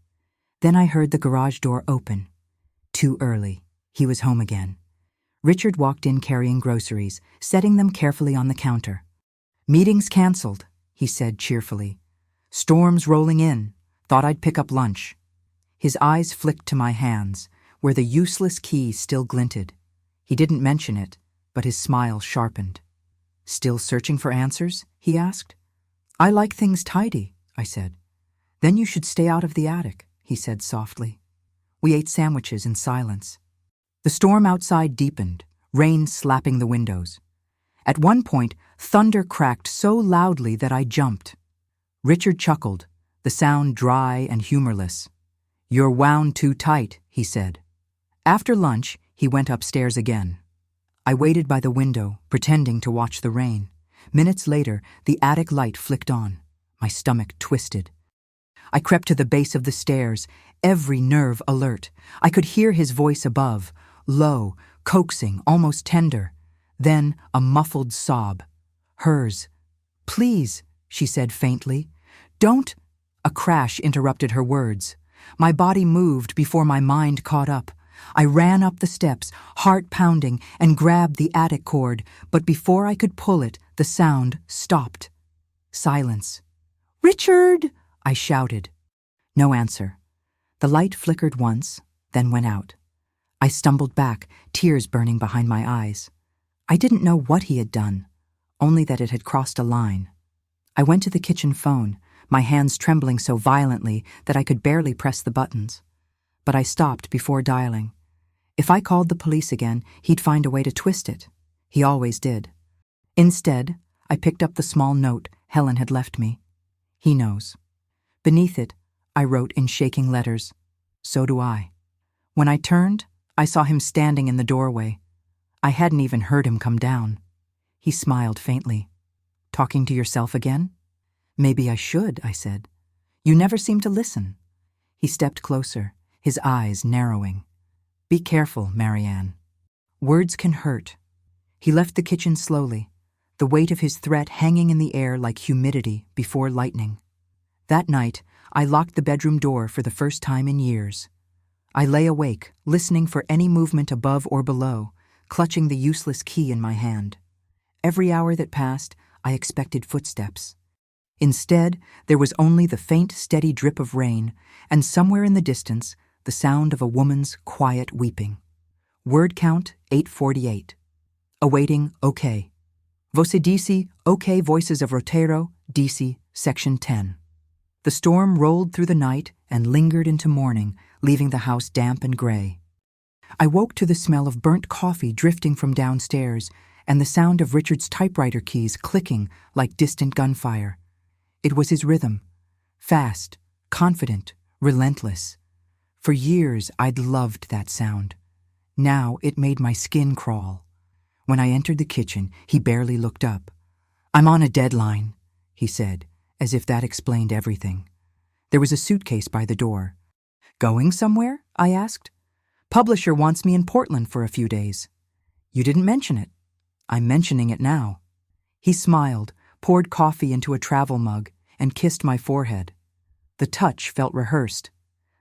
Then I heard the garage door open. Too early. He was home again. Richard walked in carrying groceries, setting them carefully on the counter. "Meeting's canceled," he said cheerfully. "Storm's rolling in. Thought I'd pick up lunch." His eyes flicked to my hands, where the useless key still glinted. He didn't mention it, but his smile sharpened. "Still searching for answers?" he asked. "I like things tidy," I said. "Then you should stay out of the attic," he said softly. We ate sandwiches in silence. The storm outside deepened, rain slapping the windows. At one point, thunder cracked so loudly that I jumped. Richard chuckled, the sound dry and humorless. "You're wound too tight," he said. After lunch, he went upstairs again. I waited by the window, pretending to watch the rain. Minutes later, the attic light flicked on. My stomach twisted. I crept to the base of the stairs, every nerve alert. I could hear his voice above, low, coaxing, almost tender. Then a muffled sob. Hers. "Please," she said faintly. "Don't—" A crash interrupted her words. My body moved before my mind caught up. I ran up the steps, heart pounding, and grabbed the attic cord, but before I could pull it, the sound stopped. Silence. "Richard!" I shouted. No answer. The light flickered once, then went out. I stumbled back, tears burning behind my eyes. I didn't know what he had done, only that it had crossed a line. I went to the kitchen phone, my hands trembling so violently that I could barely press the buttons. But I stopped before dialing. If I called the police again, he'd find a way to twist it. He always did. Instead, I picked up the small note Helen had left me. He knows. Beneath it, I wrote in shaking letters, "So do I." When I turned, I saw him standing in the doorway. I hadn't even heard him come down. He smiled faintly. "Talking to yourself again?" "Maybe I should," I said. "You never seem to listen." He stepped closer, his eyes narrowing. "Be careful, Marianne. Words can hurt." He left the kitchen slowly, the weight of his threat hanging in the air like humidity before lightning. That night, I locked the bedroom door for the first time in years. I lay awake, listening for any movement above or below, clutching the useless key in my hand. Every hour that passed, I expected footsteps. Instead, there was only the faint, steady drip of rain, and somewhere in the distance, the sound of a woman's quiet weeping. Word count 848. Awaiting OK. Você disse OK Voices of Roteiro, DC, Section 10. The storm rolled through the night and lingered into morning, leaving the house damp and gray. I woke to the smell of burnt coffee drifting from downstairs and the sound of Richard's typewriter keys clicking like distant gunfire. It was his rhythm. Fast, confident, relentless. For years, I'd loved that sound. Now it made my skin crawl. When I entered the kitchen, he barely looked up. "I'm on a deadline," he said, as if that explained everything. There was a suitcase by the door. "Going somewhere?" I asked. "Publisher wants me in Portland for a few days." "You didn't mention it." "I'm mentioning it now." He smiled, poured coffee into a travel mug, and kissed my forehead. The touch felt rehearsed.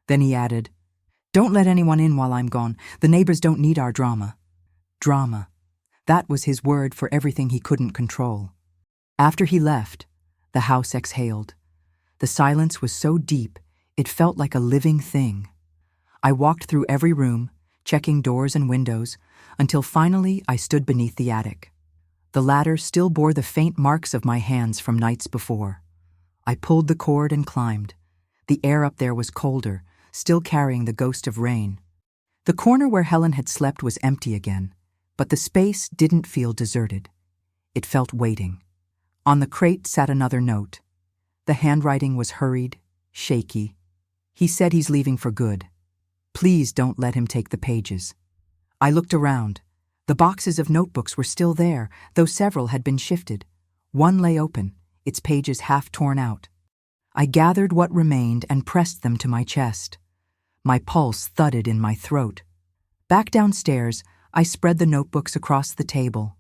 Then he added, "Don't let anyone in while I'm gone. The neighbors don't need our drama." Drama. That was his word for everything he couldn't control. After he left, the house exhaled. The silence was so deep, it felt like a living thing. I walked through every room, checking doors and windows, until finally I stood beneath the attic. The ladder still bore the faint marks of my hands from nights before. I pulled the cord and climbed. The air up there was colder, still carrying the ghost of rain. The corner where Helen had slept was empty again, but the space didn't feel deserted. It felt waiting. On the crate sat another note. The handwriting was hurried, shaky. He said he's leaving for good. Please don't let him take the pages. I looked around. The boxes of notebooks were still there, though several had been shifted. One lay open, its pages half torn out. I gathered what remained and pressed them to my chest. My pulse thudded in my throat. Back downstairs, I spread the notebooks across the table.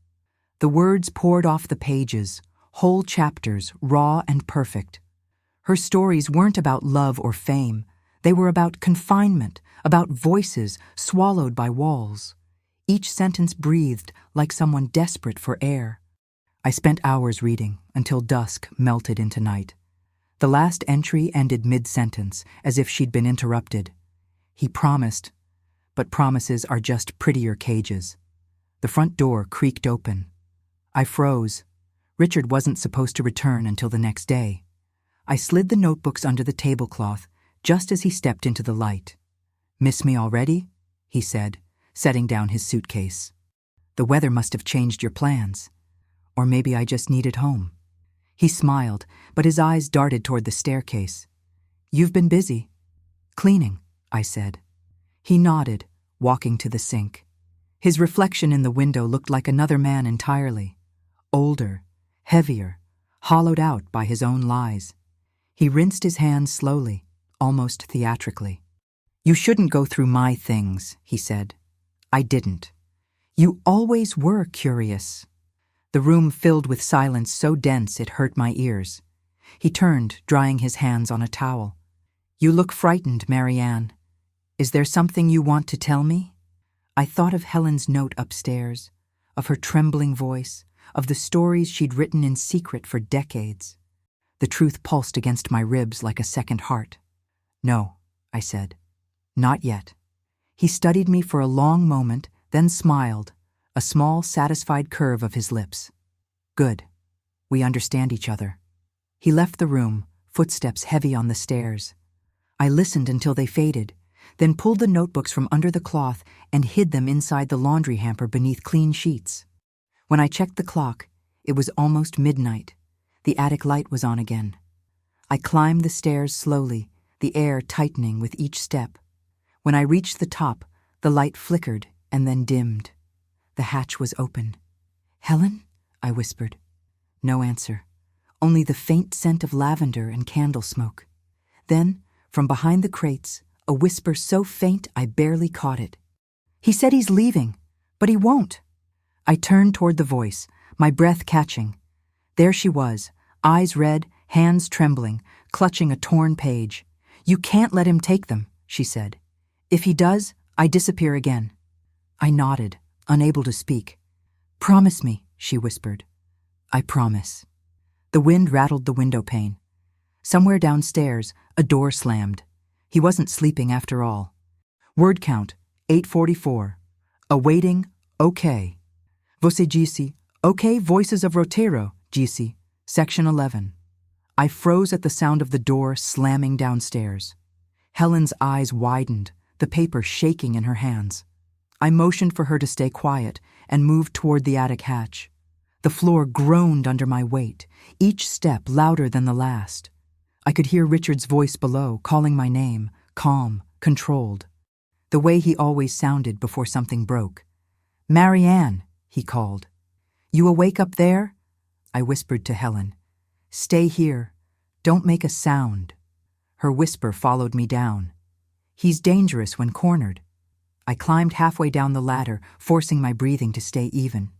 The words poured off the pages, whole chapters, raw and perfect. Her stories weren't about love or fame. They were about confinement, about voices swallowed by walls. Each sentence breathed like someone desperate for air. I spent hours reading until dusk melted into night. The last entry ended mid-sentence, as if she'd been interrupted. He promised, but promises are just prettier cages. The front door creaked open. I froze. Richard wasn't supposed to return until the next day. I slid the notebooks under the tablecloth just as he stepped into the light. "Miss me already?" he said, setting down his suitcase. "The weather must have changed your plans. Or maybe I just needed home." He smiled, but his eyes darted toward the staircase. "You've been busy." "Cleaning," I said. He nodded, walking to the sink. His reflection in the window looked like another man entirely. Older, heavier, hollowed out by his own lies. He rinsed his hands slowly, almost theatrically. "You shouldn't go through my things," he said. I didn't. "You always were curious." The room filled with silence so dense it hurt my ears. He turned, drying his hands on a towel. "You look frightened, Marianne. Is there something you want to tell me?" I thought of Helen's note upstairs, of her trembling voice, of the stories she'd written in secret for decades. The truth pulsed against my ribs like a second heart. "No," I said. "Not yet." He studied me for a long moment, then smiled, a small, satisfied curve of his lips. "Good. We understand each other." He left the room, footsteps heavy on the stairs. I listened until they faded, then pulled the notebooks from under the cloth and hid them inside the laundry hamper beneath clean sheets. When I checked the clock, it was almost midnight. The attic light was on again. I climbed the stairs slowly, the air tightening with each step. When I reached the top, the light flickered and then dimmed. The hatch was open. "Helen?" I whispered. No answer, only the faint scent of lavender and candle smoke. Then, from behind the crates, a whisper so faint I barely caught it. "He said he's leaving, but he won't." I turned toward the voice, my breath catching. There she was, eyes red, hands trembling, clutching a torn page. "You can't let him take them," she said. "If he does, I disappear again." I nodded, unable to speak. "Promise me," she whispered. "I promise." The wind rattled the window pane. Somewhere downstairs, a door slammed. He wasn't sleeping after all. Word count, 844. Awaiting, okay. Você disse, okay, Voices of Roteiro, disse, Section 11. I froze at the sound of the door slamming downstairs. Helen's eyes widened, the paper shaking in her hands. I motioned for her to stay quiet and moved toward the attic hatch. The floor groaned under my weight, each step louder than the last. I could hear Richard's voice below, calling my name, calm, controlled. The way he always sounded before something broke. "Marianne," he called. "You awake up there?" I whispered to Helen. "Stay here. Don't make a sound." Her whisper followed me down. "He's dangerous when cornered." I climbed halfway down the ladder, forcing my breathing to stay even.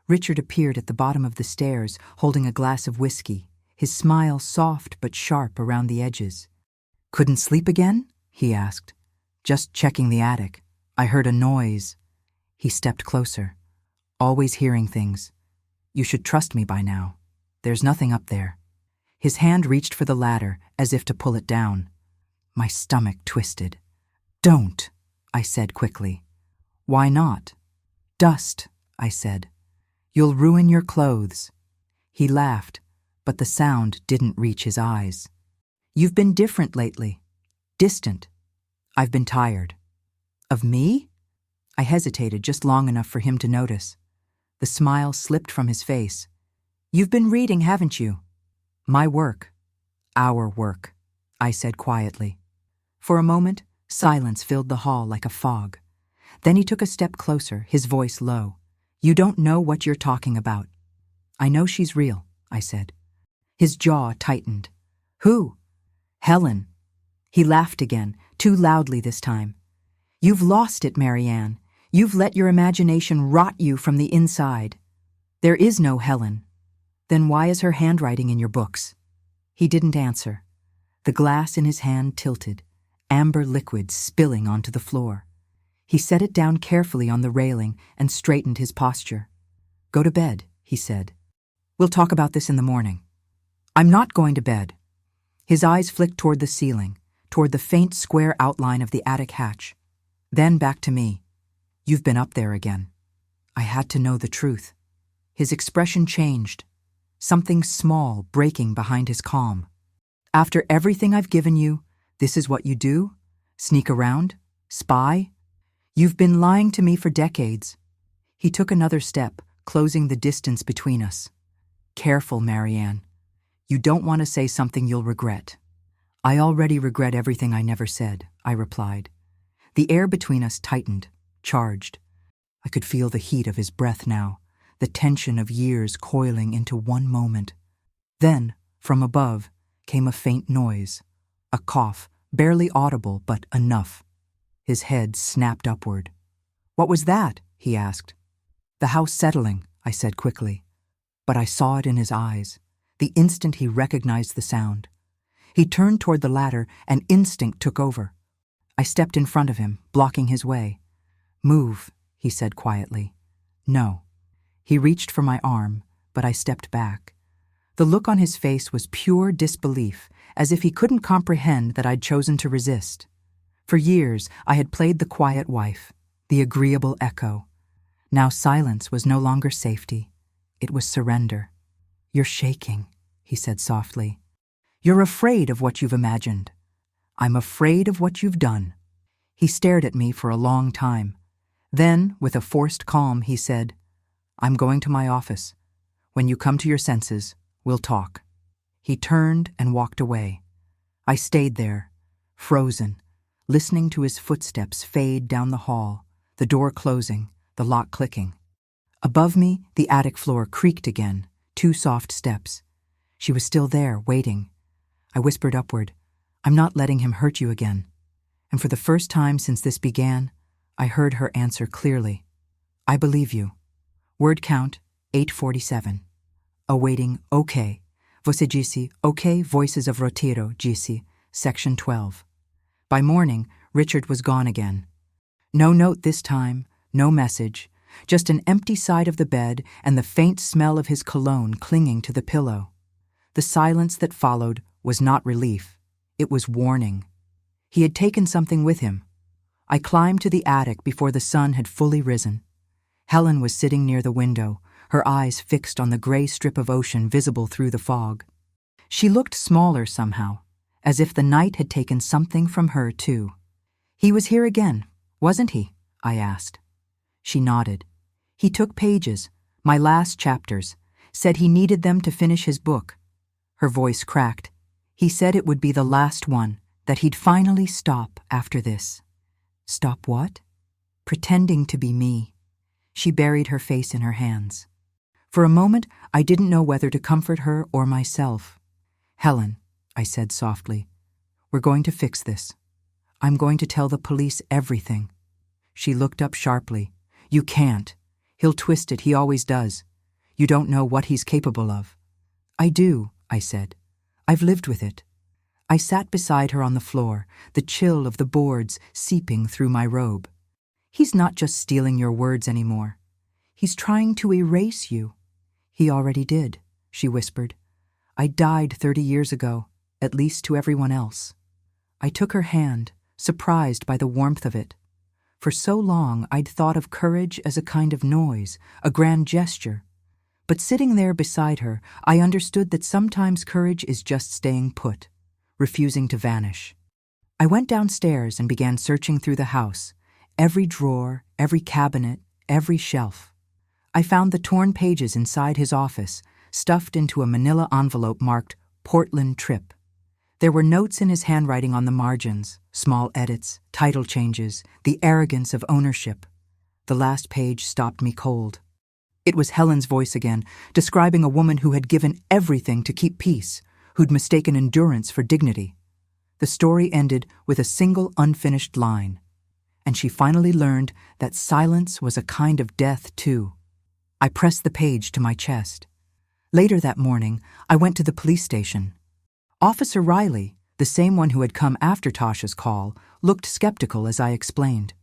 Richard appeared at the bottom of the stairs, holding a glass of whiskey, his smile soft but sharp around the edges. "Couldn't sleep again?" he asked. "Just checking the attic. I heard a noise." He stepped closer. "Always hearing things. You should trust me by now. There's nothing up there." His hand reached for the ladder, as if to pull it down. My stomach twisted. "Don't," I said quickly. "Why not?" Dust, I said. You'll ruin your clothes. He laughed, but the sound didn't reach his eyes. You've been different lately. Distant. I've been tired. Of me? I hesitated just long enough for him to notice. The smile slipped from his face. You've been reading, haven't you? My work. Our work, I said quietly. For a moment, silence filled the hall like a fog. Then he took a step closer, his voice low. You don't know what you're talking about. I know she's real, I said. His jaw tightened. Who? Helen. He laughed again, too loudly this time. You've lost it, Marianne. You've let your imagination rot you from the inside. There is no Helen. Then why is her handwriting in your books? He didn't answer. The glass in his hand tilted, amber liquid spilling onto the floor. He set it down carefully on the railing and straightened his posture. Go to bed, he said. We'll talk about this in the morning. I'm not going to bed. His eyes flicked toward the ceiling, toward the faint square outline of the attic hatch. Then back to me. You've been up there again. I had to know the truth. His expression changed, something small breaking behind his calm. After everything I've given you, this is what you do? Sneak around? Spy? You've been lying to me for decades. He took another step, closing the distance between us. Careful, Marianne. You don't want to say something you'll regret. I already regret everything I never said, I replied. The air between us tightened, charged. I could feel the heat of his breath now, the tension of years coiling into one moment. Then, from above, came a faint noise, a cough, barely audible but enough. His head snapped upward. What was that? He asked. The house settling, I said quickly. But I saw it in his eyes, the instant he recognized the sound. He turned toward the ladder, and instinct took over. I stepped in front of him, blocking his way. Move, he said quietly. No. He reached for my arm, but I stepped back. The look on his face was pure disbelief, as if he couldn't comprehend that I'd chosen to resist. For years, I had played the quiet wife, the agreeable echo. Now silence was no longer safety. It was surrender. You're shaking, he said softly. You're afraid of what you've imagined. I'm afraid of what you've done. He stared at me for a long time. Then, with a forced calm, he said, I'm going to my office. When you come to your senses, we'll talk. He turned and walked away. I stayed there, frozen, listening to his footsteps fade down the hall, the door closing, the lock clicking. Above me, the attic floor creaked again, 2 soft steps. She was still there, waiting. I whispered upward, I'm not letting him hurt you again. And for the first time since this began, I heard her answer clearly. I believe you. Word count, 847. Awaiting, OK. Você disse, OK, Voices of Roteiro, disse, Section 12. By morning, Richard was gone again. No note this time, no message, just an empty side of the bed and the faint smell of his cologne clinging to the pillow. The silence that followed was not relief, it was warning. He had taken something with him. I climbed to the attic before the sun had fully risen. Helen was sitting near the window, her eyes fixed on the gray strip of ocean visible through the fog. She looked smaller somehow, as if the night had taken something from her too. He was here again, wasn't he? I asked. She nodded. He took pages, my last chapters, said he needed them to finish his book. Her voice cracked. He said it would be the last one, that he'd finally stop after this. Stop what? Pretending to be me. She buried her face in her hands. For a moment, I didn't know whether to comfort her or myself. Helen, I said softly, we're going to fix this. I'm going to tell the police everything. She looked up sharply. You can't. He'll twist it, he always does. You don't know what he's capable of. I do, I said. I've lived with it. I sat beside her on the floor, the chill of the boards seeping through my robe. He's not just stealing your words anymore. He's trying to erase you. He already did, she whispered. I died 30 years ago, at least to everyone else. I took her hand, surprised by the warmth of it. For so long I'd thought of courage as a kind of noise, a grand gesture. But sitting there beside her, I understood that sometimes courage is just staying put, refusing to vanish. I went downstairs and began searching through the house, every drawer, every cabinet, every shelf. I found the torn pages inside his office, stuffed into a manila envelope marked Portland Trip. There were notes in his handwriting on the margins, small edits, title changes, the arrogance of ownership. The last page stopped me cold. It was Helen's voice again, describing a woman who had given everything to keep peace, who'd mistaken endurance for dignity. The story ended with a single unfinished line. And she finally learned that silence was a kind of death, too. I pressed the page to my chest. Later that morning, I went to the police station. Officer Riley, the same one who had come after Tasha's call, looked skeptical as I explained.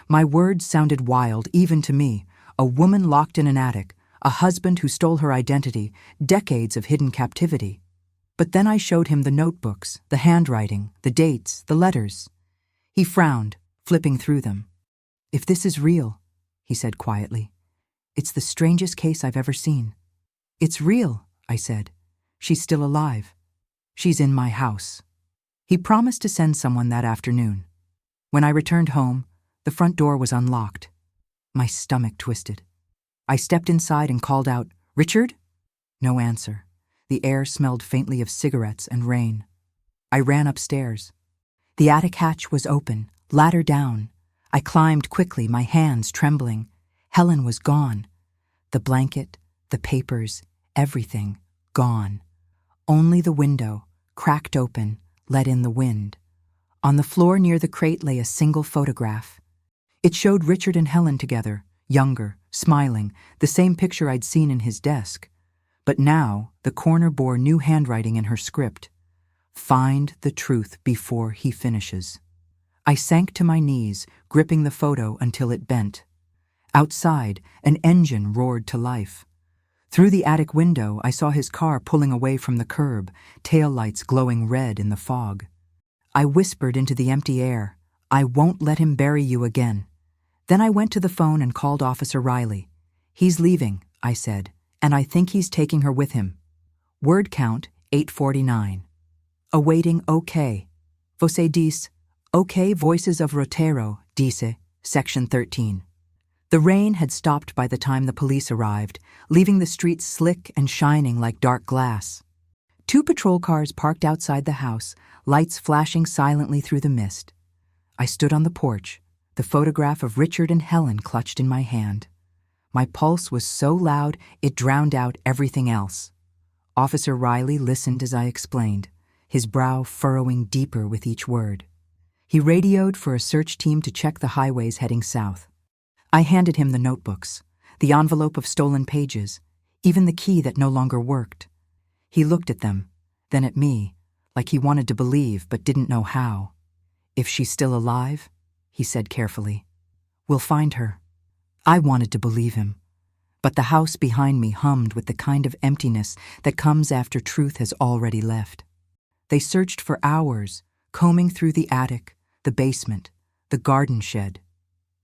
My words sounded wild, even to me. A woman locked in an attic, a husband who stole her identity, decades of hidden captivity. But then I showed him the notebooks, the handwriting, the dates, the letters. He frowned, flipping through them. "If this is real," he said quietly, "it's the strangest case I've ever seen." "It's real," I said. "She's still alive. She's in my house." He promised to send someone that afternoon. When I returned home, the front door was unlocked. My stomach twisted. I stepped inside and called out, "Richard?" No answer. The air smelled faintly of cigarettes and rain. I ran upstairs. The attic hatch was open, ladder down. I climbed quickly, my hands trembling. Helen was gone. The blanket, the papers, everything, gone. Only the window, cracked open, let in the wind. On the floor near the crate lay a single photograph. It showed Richard and Helen together, younger, smiling, the same picture I'd seen in his desk. But now, the corner bore new handwriting in her script. "Find the truth before he finishes." I sank to my knees, gripping the photo until it bent. Outside, an engine roared to life. Through the attic window, I saw his car pulling away from the curb, taillights glowing red in the fog. I whispered into the empty air, "I won't let him bury you again." Then I went to the phone and called Officer Riley. "He's leaving," I said, "and I think he's taking her with him." Word count 849. Awaiting OK. Você diz, OK Voices of Rotero, dice, Section 13. The rain had stopped by the time the police arrived, leaving the streets slick and shining like dark glass. 2 patrol cars parked outside the house, lights flashing silently through the mist. I stood on the porch, the photograph of Richard and Helen clutched in my hand. My pulse was so loud it drowned out everything else. Officer Riley listened as I explained, his brow furrowing deeper with each word. He radioed for a search team to check the highways heading south. I handed him the notebooks, the envelope of stolen pages, even the key that no longer worked. He looked at them, then at me, like he wanted to believe but didn't know how. "If she's still alive," he said carefully, "we'll find her." I wanted to believe him, but the house behind me hummed with the kind of emptiness that comes after truth has already left. They searched for hours, combing through the attic, the basement, the garden shed.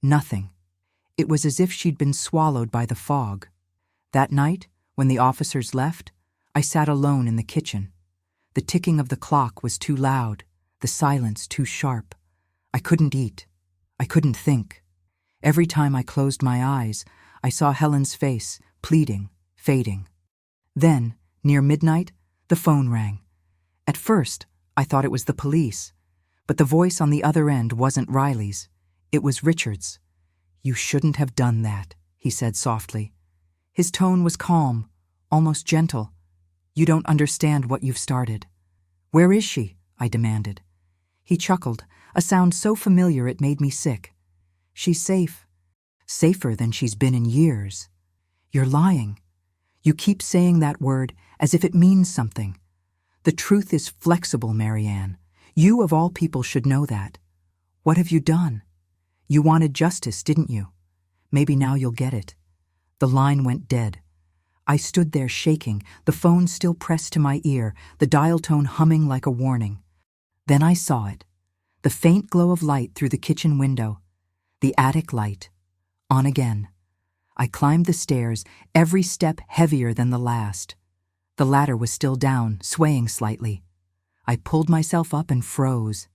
Nothing. It was as if she'd been swallowed by the fog. That night, when the officers left, I sat alone in the kitchen. The ticking of the clock was too loud, the silence too sharp. I couldn't eat. I couldn't think. Every time I closed my eyes, I saw Helen's face, pleading, fading. Then, near midnight, the phone rang. At first, I thought it was the police, but the voice on the other end wasn't Riley's. It was Richard's. "You shouldn't have done that," he said softly. His tone was calm, almost gentle. "You don't understand what you've started." "Where is she?" I demanded. He chuckled, a sound so familiar it made me sick. "She's safe. Safer than she's been in years." "You're lying. You keep saying that word as if it means something. The truth is flexible, Marianne. You of all people should know that. What have you done? You wanted justice, didn't you? Maybe now you'll get it." The line went dead. I stood there shaking, the phone still pressed to my ear, the dial tone humming like a warning. Then I saw it. The faint glow of light through the kitchen window. The attic light. On again. I climbed the stairs, every step heavier than the last. The ladder was still down, swaying slightly. I pulled myself up and froze.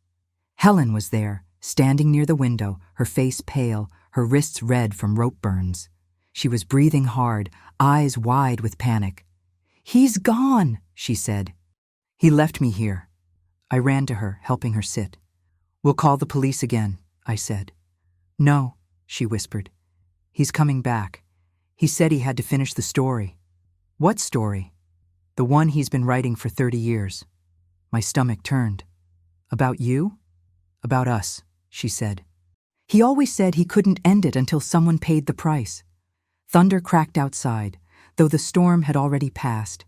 Helen was there, standing near the window, her face pale, her wrists red from rope burns. She was breathing hard, eyes wide with panic. "He's gone," she said. "He left me here." I ran to her, helping her sit. "We'll call the police again," I said. "No," she whispered. "He's coming back. He said he had to finish the story." "What story?" "The one he's been writing for 30 years. My stomach turned. "About you?" "About us," she said. "He always said he couldn't end it until someone paid the price." Thunder cracked outside, though the storm had already passed.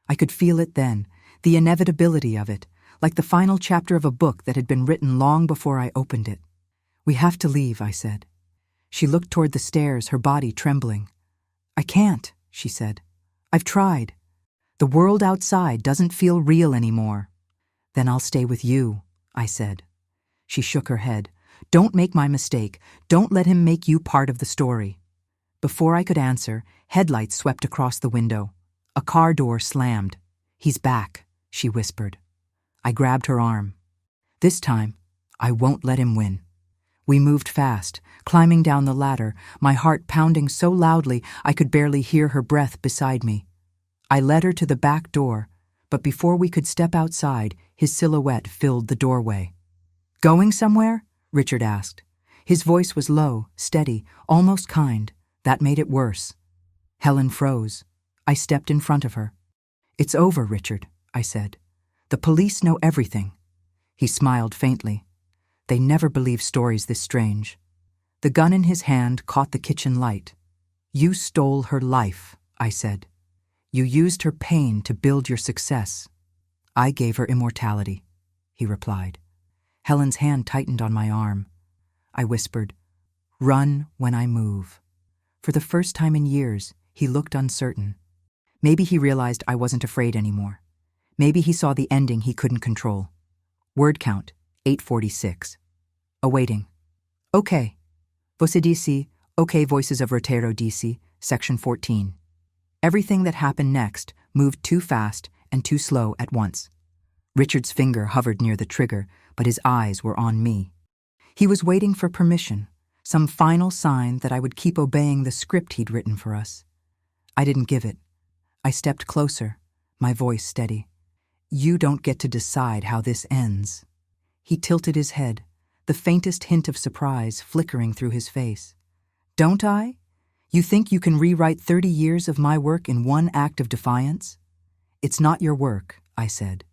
I could feel it then, the inevitability of it, like the final chapter of a book that had been written long before I opened it. "We have to leave," I said. She looked toward the stairs, her body trembling. "I can't," she said. "I've tried. The world outside doesn't feel real anymore." "Then I'll stay with you," I said. She shook her head. "Don't make my mistake. Don't let him make you part of the story." Before I could answer, headlights swept across the window. A car door slammed. "He's back," she whispered. I grabbed her arm. "This time, I won't let him win." We moved fast, climbing down the ladder, my heart pounding so loudly I could barely hear her breath beside me. I led her to the back door, but before we could step outside, his silhouette filled the doorway. "Going somewhere?" Richard asked. His voice was low, steady, almost kind. That made it worse. Helen froze. I stepped in front of her. "It's over, Richard," I said. "The police know everything." He smiled faintly. They never believe stories this strange. The gun in his hand caught the kitchen light. "You stole her life," I said. "You used her pain to build your success." "I gave her immortality," he replied. Helen's hand tightened on my arm. I whispered, "Run when I move." For the first time in years, he looked uncertain. Maybe he realized I wasn't afraid anymore. Maybe he saw the ending he couldn't control. Word count, 846. Awaiting. "Okay. Você disse, okay, Voices of Rotero DC, Section 14. Everything that happened next moved too fast and too slow at once. Richard's finger hovered near the trigger, but his eyes were on me. He was waiting for permission, some final sign that I would keep obeying the script he'd written for us. I didn't give it. I stepped closer, my voice steady. "You don't get to decide how this ends." He tilted his head, the faintest hint of surprise flickering through his face. "Don't I? You think you can rewrite 30 years of my work in one act of defiance?" "It's not your work," I said.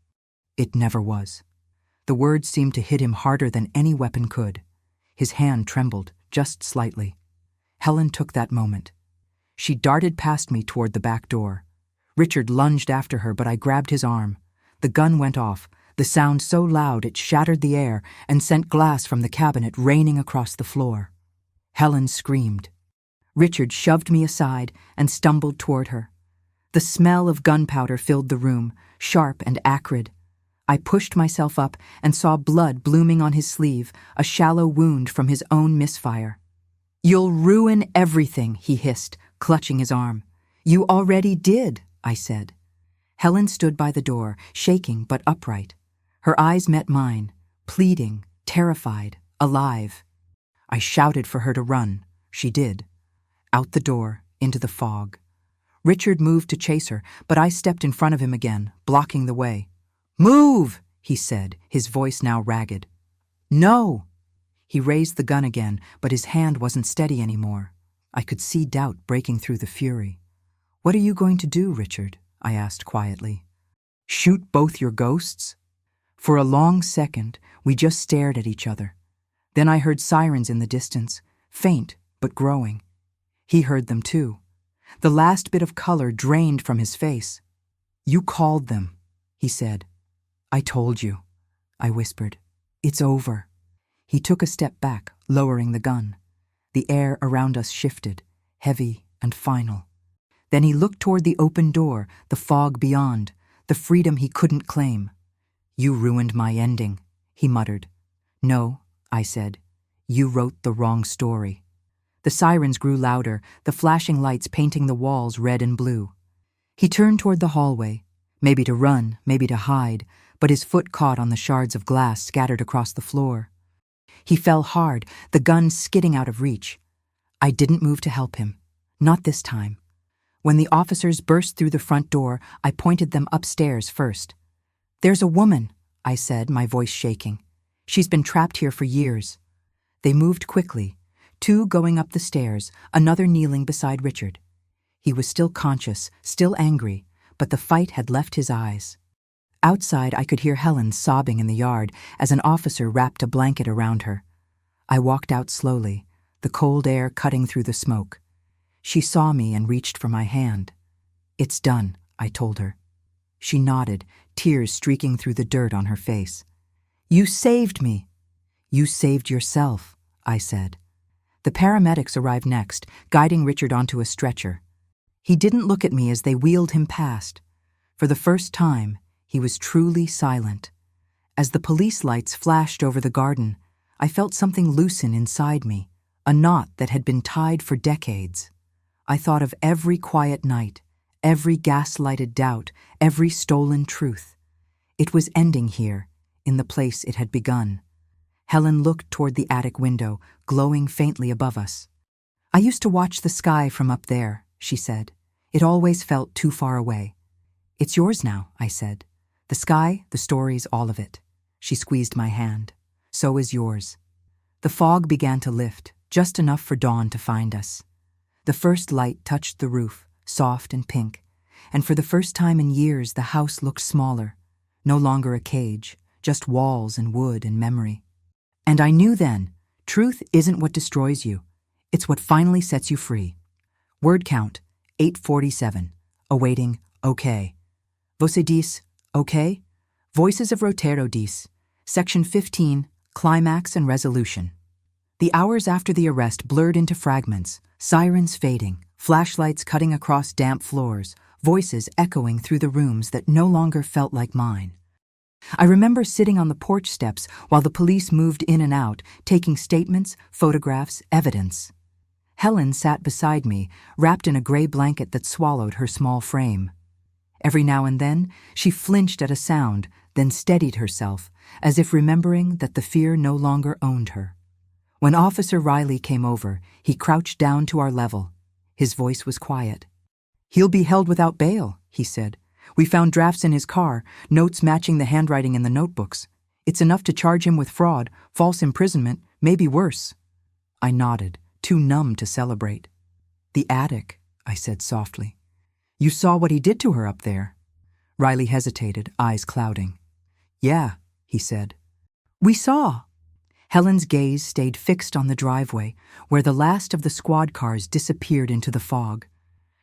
It never was. The words seemed to hit him harder than any weapon could. His hand trembled, just slightly. Helen took that moment. She darted past me toward the back door. Richard lunged after her, but I grabbed his arm. The gun went off, the sound so loud it shattered the air and sent glass from the cabinet raining across the floor. Helen screamed. Richard shoved me aside and stumbled toward her. The smell of gunpowder filled the room, sharp and acrid. I pushed myself up and saw blood blooming on his sleeve, a shallow wound from his own misfire. "You'll ruin everything," he hissed, clutching his arm. "You already did," I said. Helen stood by the door, shaking but upright. Her eyes met mine, pleading, terrified, alive. I shouted for her to run. She did. Out the door, into the fog. Richard moved to chase her, but I stepped in front of him again, blocking the way. "Move!" he said, his voice now ragged. "No!" He raised the gun again, but his hand wasn't steady anymore. I could see doubt breaking through the fury. "What are you going to do, Richard?" I asked quietly. "Shoot both your ghosts?" For a long second, we just stared at each other. Then I heard sirens in the distance, faint but growing. He heard them too. The last bit of color drained from his face. "You called them," he said. "I told you," I whispered. "It's over." He took a step back, lowering the gun. The air around us shifted, heavy and final. Then he looked toward the open door, the fog beyond, the freedom he couldn't claim. "You ruined my ending," he muttered. "No," I said. You wrote the wrong story. The sirens grew louder, the flashing lights painting the walls red and blue. He turned toward the hallway, maybe to run, maybe to hide, but his foot caught on the shards of glass scattered across the floor. He fell hard, the gun skidding out of reach. I didn't move to help him. Not this time. When the officers burst through the front door, I pointed them upstairs first. "There's a woman," I said, my voice shaking. "She's been trapped here for years." They moved quickly, 2 going up the stairs, another kneeling beside Richard. He was still conscious, still angry, but the fight had left his eyes. Outside, I could hear Helen sobbing in the yard as an officer wrapped a blanket around her. I walked out slowly, the cold air cutting through the smoke. She saw me and reached for my hand. "It's done," I told her. She nodded, tears streaking through the dirt on her face. "You saved me." "You saved yourself," I said. The paramedics arrived next, guiding Richard onto a stretcher. He didn't look at me as they wheeled him past. For the first time, he was truly silent. As the police lights flashed over the garden, I felt something loosen inside me, a knot that had been tied for decades. I thought of every quiet night, every gaslighted doubt, every stolen truth. It was ending here, in the place it had begun. Helen looked toward the attic window, glowing faintly above us. "I used to watch the sky from up there," she said. "It always felt too far away." "It's yours now," I said. "The sky, the stories, all of it." She squeezed my hand. "So is yours." The fog began to lift, just enough for dawn to find us. The first light touched the roof, soft and pink, and for the first time in years the house looked smaller, no longer a cage, just walls and wood and memory. And I knew then, truth isn't what destroys you, it's what finally sets you free. Word count, 847, awaiting, okay. Você diz, okay? Voices of Rotero diz, Section 15, Climax and Resolution. The hours after the arrest blurred into fragments, sirens fading, flashlights cutting across damp floors, voices echoing through the rooms that no longer felt like mine. I remember sitting on the porch steps while the police moved in and out, taking statements, photographs, evidence. Helen sat beside me, wrapped in a gray blanket that swallowed her small frame. Every now and then, she flinched at a sound, then steadied herself, as if remembering that the fear no longer owned her. When Officer Riley came over, he crouched down to our level. His voice was quiet. "He'll be held without bail," he said. "We found drafts in his car, notes matching the handwriting in the notebooks. It's enough to charge him with fraud, false imprisonment, maybe worse." I nodded, too numb to celebrate. "The attic," I said softly. "You saw what he did to her up there." Riley hesitated, eyes clouding. "Yeah," he said. "We saw." Helen's gaze stayed fixed on the driveway, where the last of the squad cars disappeared into the fog.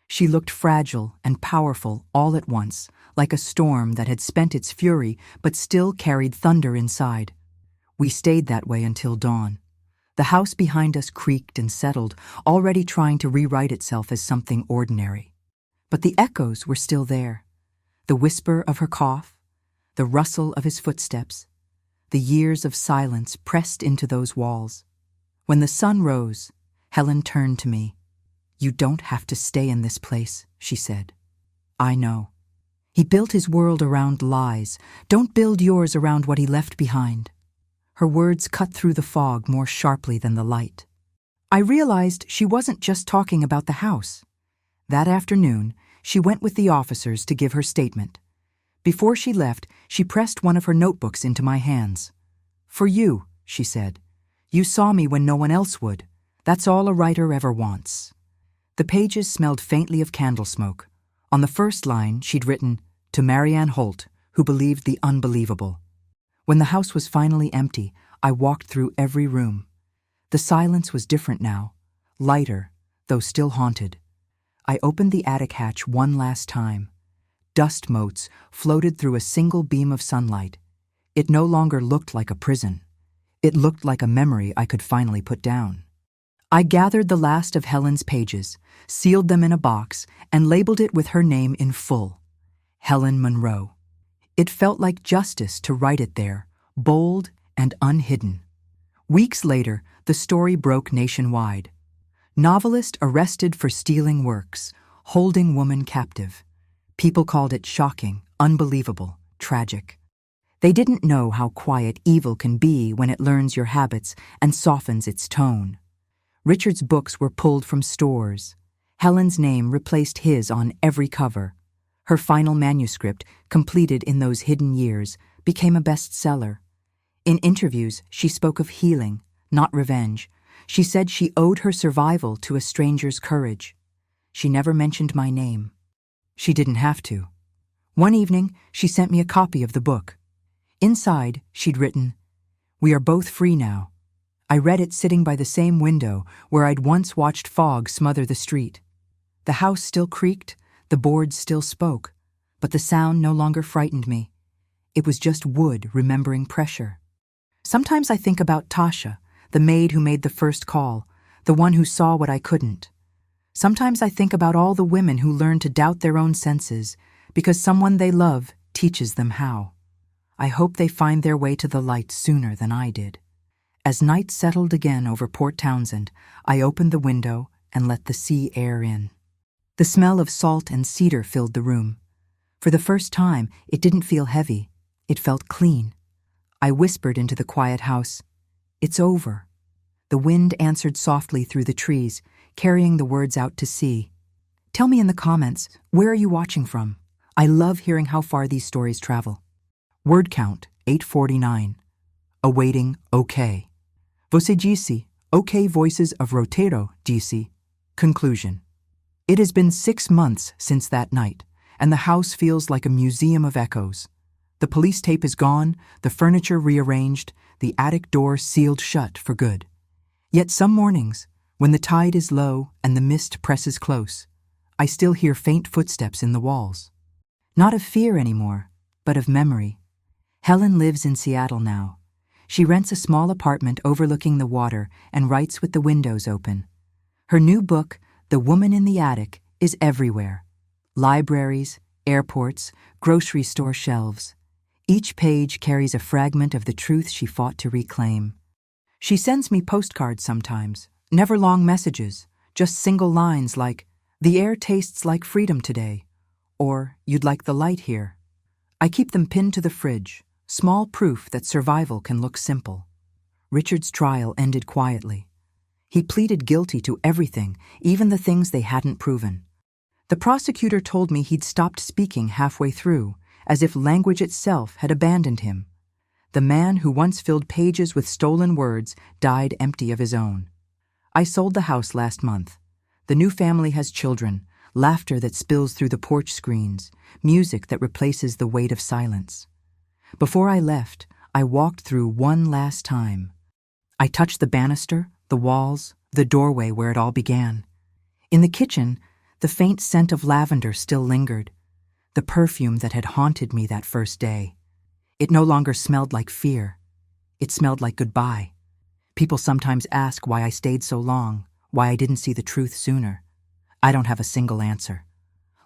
She looked fragile and powerful all at once, like a storm that had spent its fury but still carried thunder inside. We stayed that way until dawn. The house behind us creaked and settled, already trying to rewrite itself as something ordinary. But the echoes were still there. The whisper of her cough, the rustle of his footsteps, the years of silence pressed into those walls. When the sun rose, Helen turned to me. "You don't have to stay in this place," she said. "I know. He built his world around lies. Don't build yours around what he left behind." Her words cut through the fog more sharply than the light. I realized she wasn't just talking about the house. That afternoon, she went with the officers to give her statement. Before she left, she pressed one of her notebooks into my hands. "For you," she said. "You saw me when no one else would. That's all a writer ever wants." The pages smelled faintly of candle smoke. On the first line, she'd written, "To Marianne Holt, who believed the unbelievable." When the house was finally empty, I walked through every room. The silence was different now, lighter, though still haunted. I opened the attic hatch one last time. Dust motes floated through a single beam of sunlight. It no longer looked like a prison. It looked like a memory I could finally put down. I gathered the last of Helen's pages, sealed them in a box, and labeled it with her name in full, Helen Monroe. It felt like justice to write it there, bold and unhidden. Weeks later, The story broke nationwide. Novelist arrested for stealing works, holding woman captive. People called it shocking, unbelievable, tragic. They didn't know how quiet evil can be when it learns your habits and softens its tone. Richard's books were pulled from stores. Helen's name replaced his on every cover. Her final manuscript, completed in those hidden years, became a bestseller. In interviews, she spoke of healing, not revenge. She said she owed her survival to a stranger's courage. She never mentioned my name. She didn't have to. One evening, she sent me a copy of the book. Inside, she'd written, "We are both free now." I read it sitting by the same window where I'd once watched fog smother the street. The house still creaked, the boards still spoke, but the sound no longer frightened me. It was just wood remembering pressure. Sometimes I think about Tasha, the maid who made the first call, the one who saw what I couldn't. Sometimes I think about all the women who learn to doubt their own senses because someone they love teaches them how. I hope they find their way to the light sooner than I did. As night settled again over Port Townsend, I opened the window and let the sea air in. The smell of salt and cedar filled the room. For the first time, it didn't feel heavy. It felt clean. I whispered into the quiet house, "It's over." The wind answered softly through the trees, carrying the words out to sea. Tell me in the comments, where are you watching from? I love hearing how far these stories travel. Word count, 849. Awaiting OK. Você disse, OK Voices of Roteiro disse. Conclusion. It has been 6 months since that night, and the house feels like a museum of echoes. The police tape is gone, the furniture rearranged, the attic door sealed shut for good. Yet some mornings, when the tide is low and the mist presses close, I still hear faint footsteps in the walls. Not of fear anymore, but of memory. Helen lives in Seattle now. She rents a small apartment overlooking the water and writes with the windows open. Her new book, The Woman in the Attic, is everywhere. Libraries, airports, grocery store shelves. Each page carries a fragment of the truth she fought to reclaim. She sends me postcards sometimes, never long messages, just single lines like, "The air tastes like freedom today," or "You'd like the light here." I keep them pinned to the fridge, small proof that survival can look simple. Richard's trial ended quietly. He pleaded guilty to everything, even the things they hadn't proven. The prosecutor told me he'd stopped speaking halfway through, as if language itself had abandoned him. The man who once filled pages with stolen words died empty of his own. I sold the house last month. The new family has children, laughter that spills through the porch screens, music that replaces the weight of silence. Before I left, I walked through one last time. I touched the banister, the walls, the doorway where it all began. In the kitchen, the faint scent of lavender still lingered, the perfume that had haunted me that first day. It no longer smelled like fear. It smelled like goodbye. People sometimes ask why I stayed so long, why I didn't see the truth sooner. I don't have a single answer.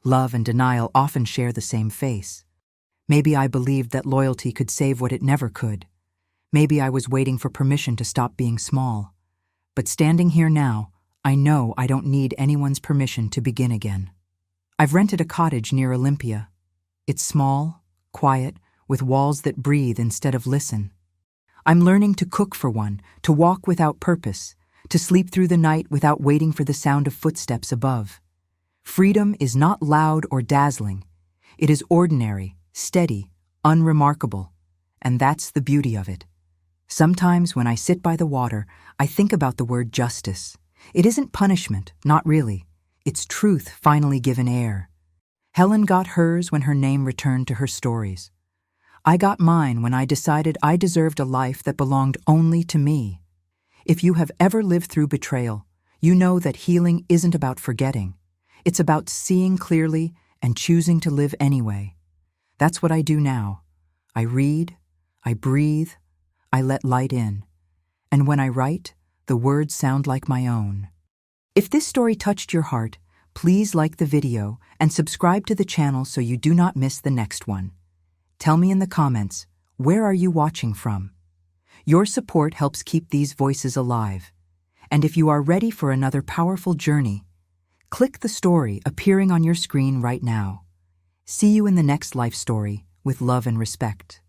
Love and denial often share the same face. Maybe I believed that loyalty could save what it never could. Maybe I was waiting for permission to stop being small. But standing here now, I know I don't need anyone's permission to begin again. I've rented a cottage near Olympia. It's small, quiet, with walls that breathe instead of listen. I'm learning to cook for one, to walk without purpose, to sleep through the night without waiting for the sound of footsteps above. Freedom is not loud or dazzling. It is ordinary, steady, unremarkable, and that's the beauty of it. Sometimes when I sit by the water, I think about the word justice. It isn't punishment, not really. It's truth finally given air. Helen got hers when her name returned to her stories. I got mine when I decided I deserved a life that belonged only to me. If you have ever lived through betrayal, you know that healing isn't about forgetting. It's about seeing clearly and choosing to live anyway. That's what I do now. I read, I breathe, I let light in. And when I write, the words sound like my own. If this story touched your heart, please like the video and subscribe to the channel so you do not miss the next one. Tell me in the comments, where are you watching from? Your support helps keep these voices alive. And if you are ready for another powerful journey, click the story appearing on your screen right now. See you in the next life story with love and respect.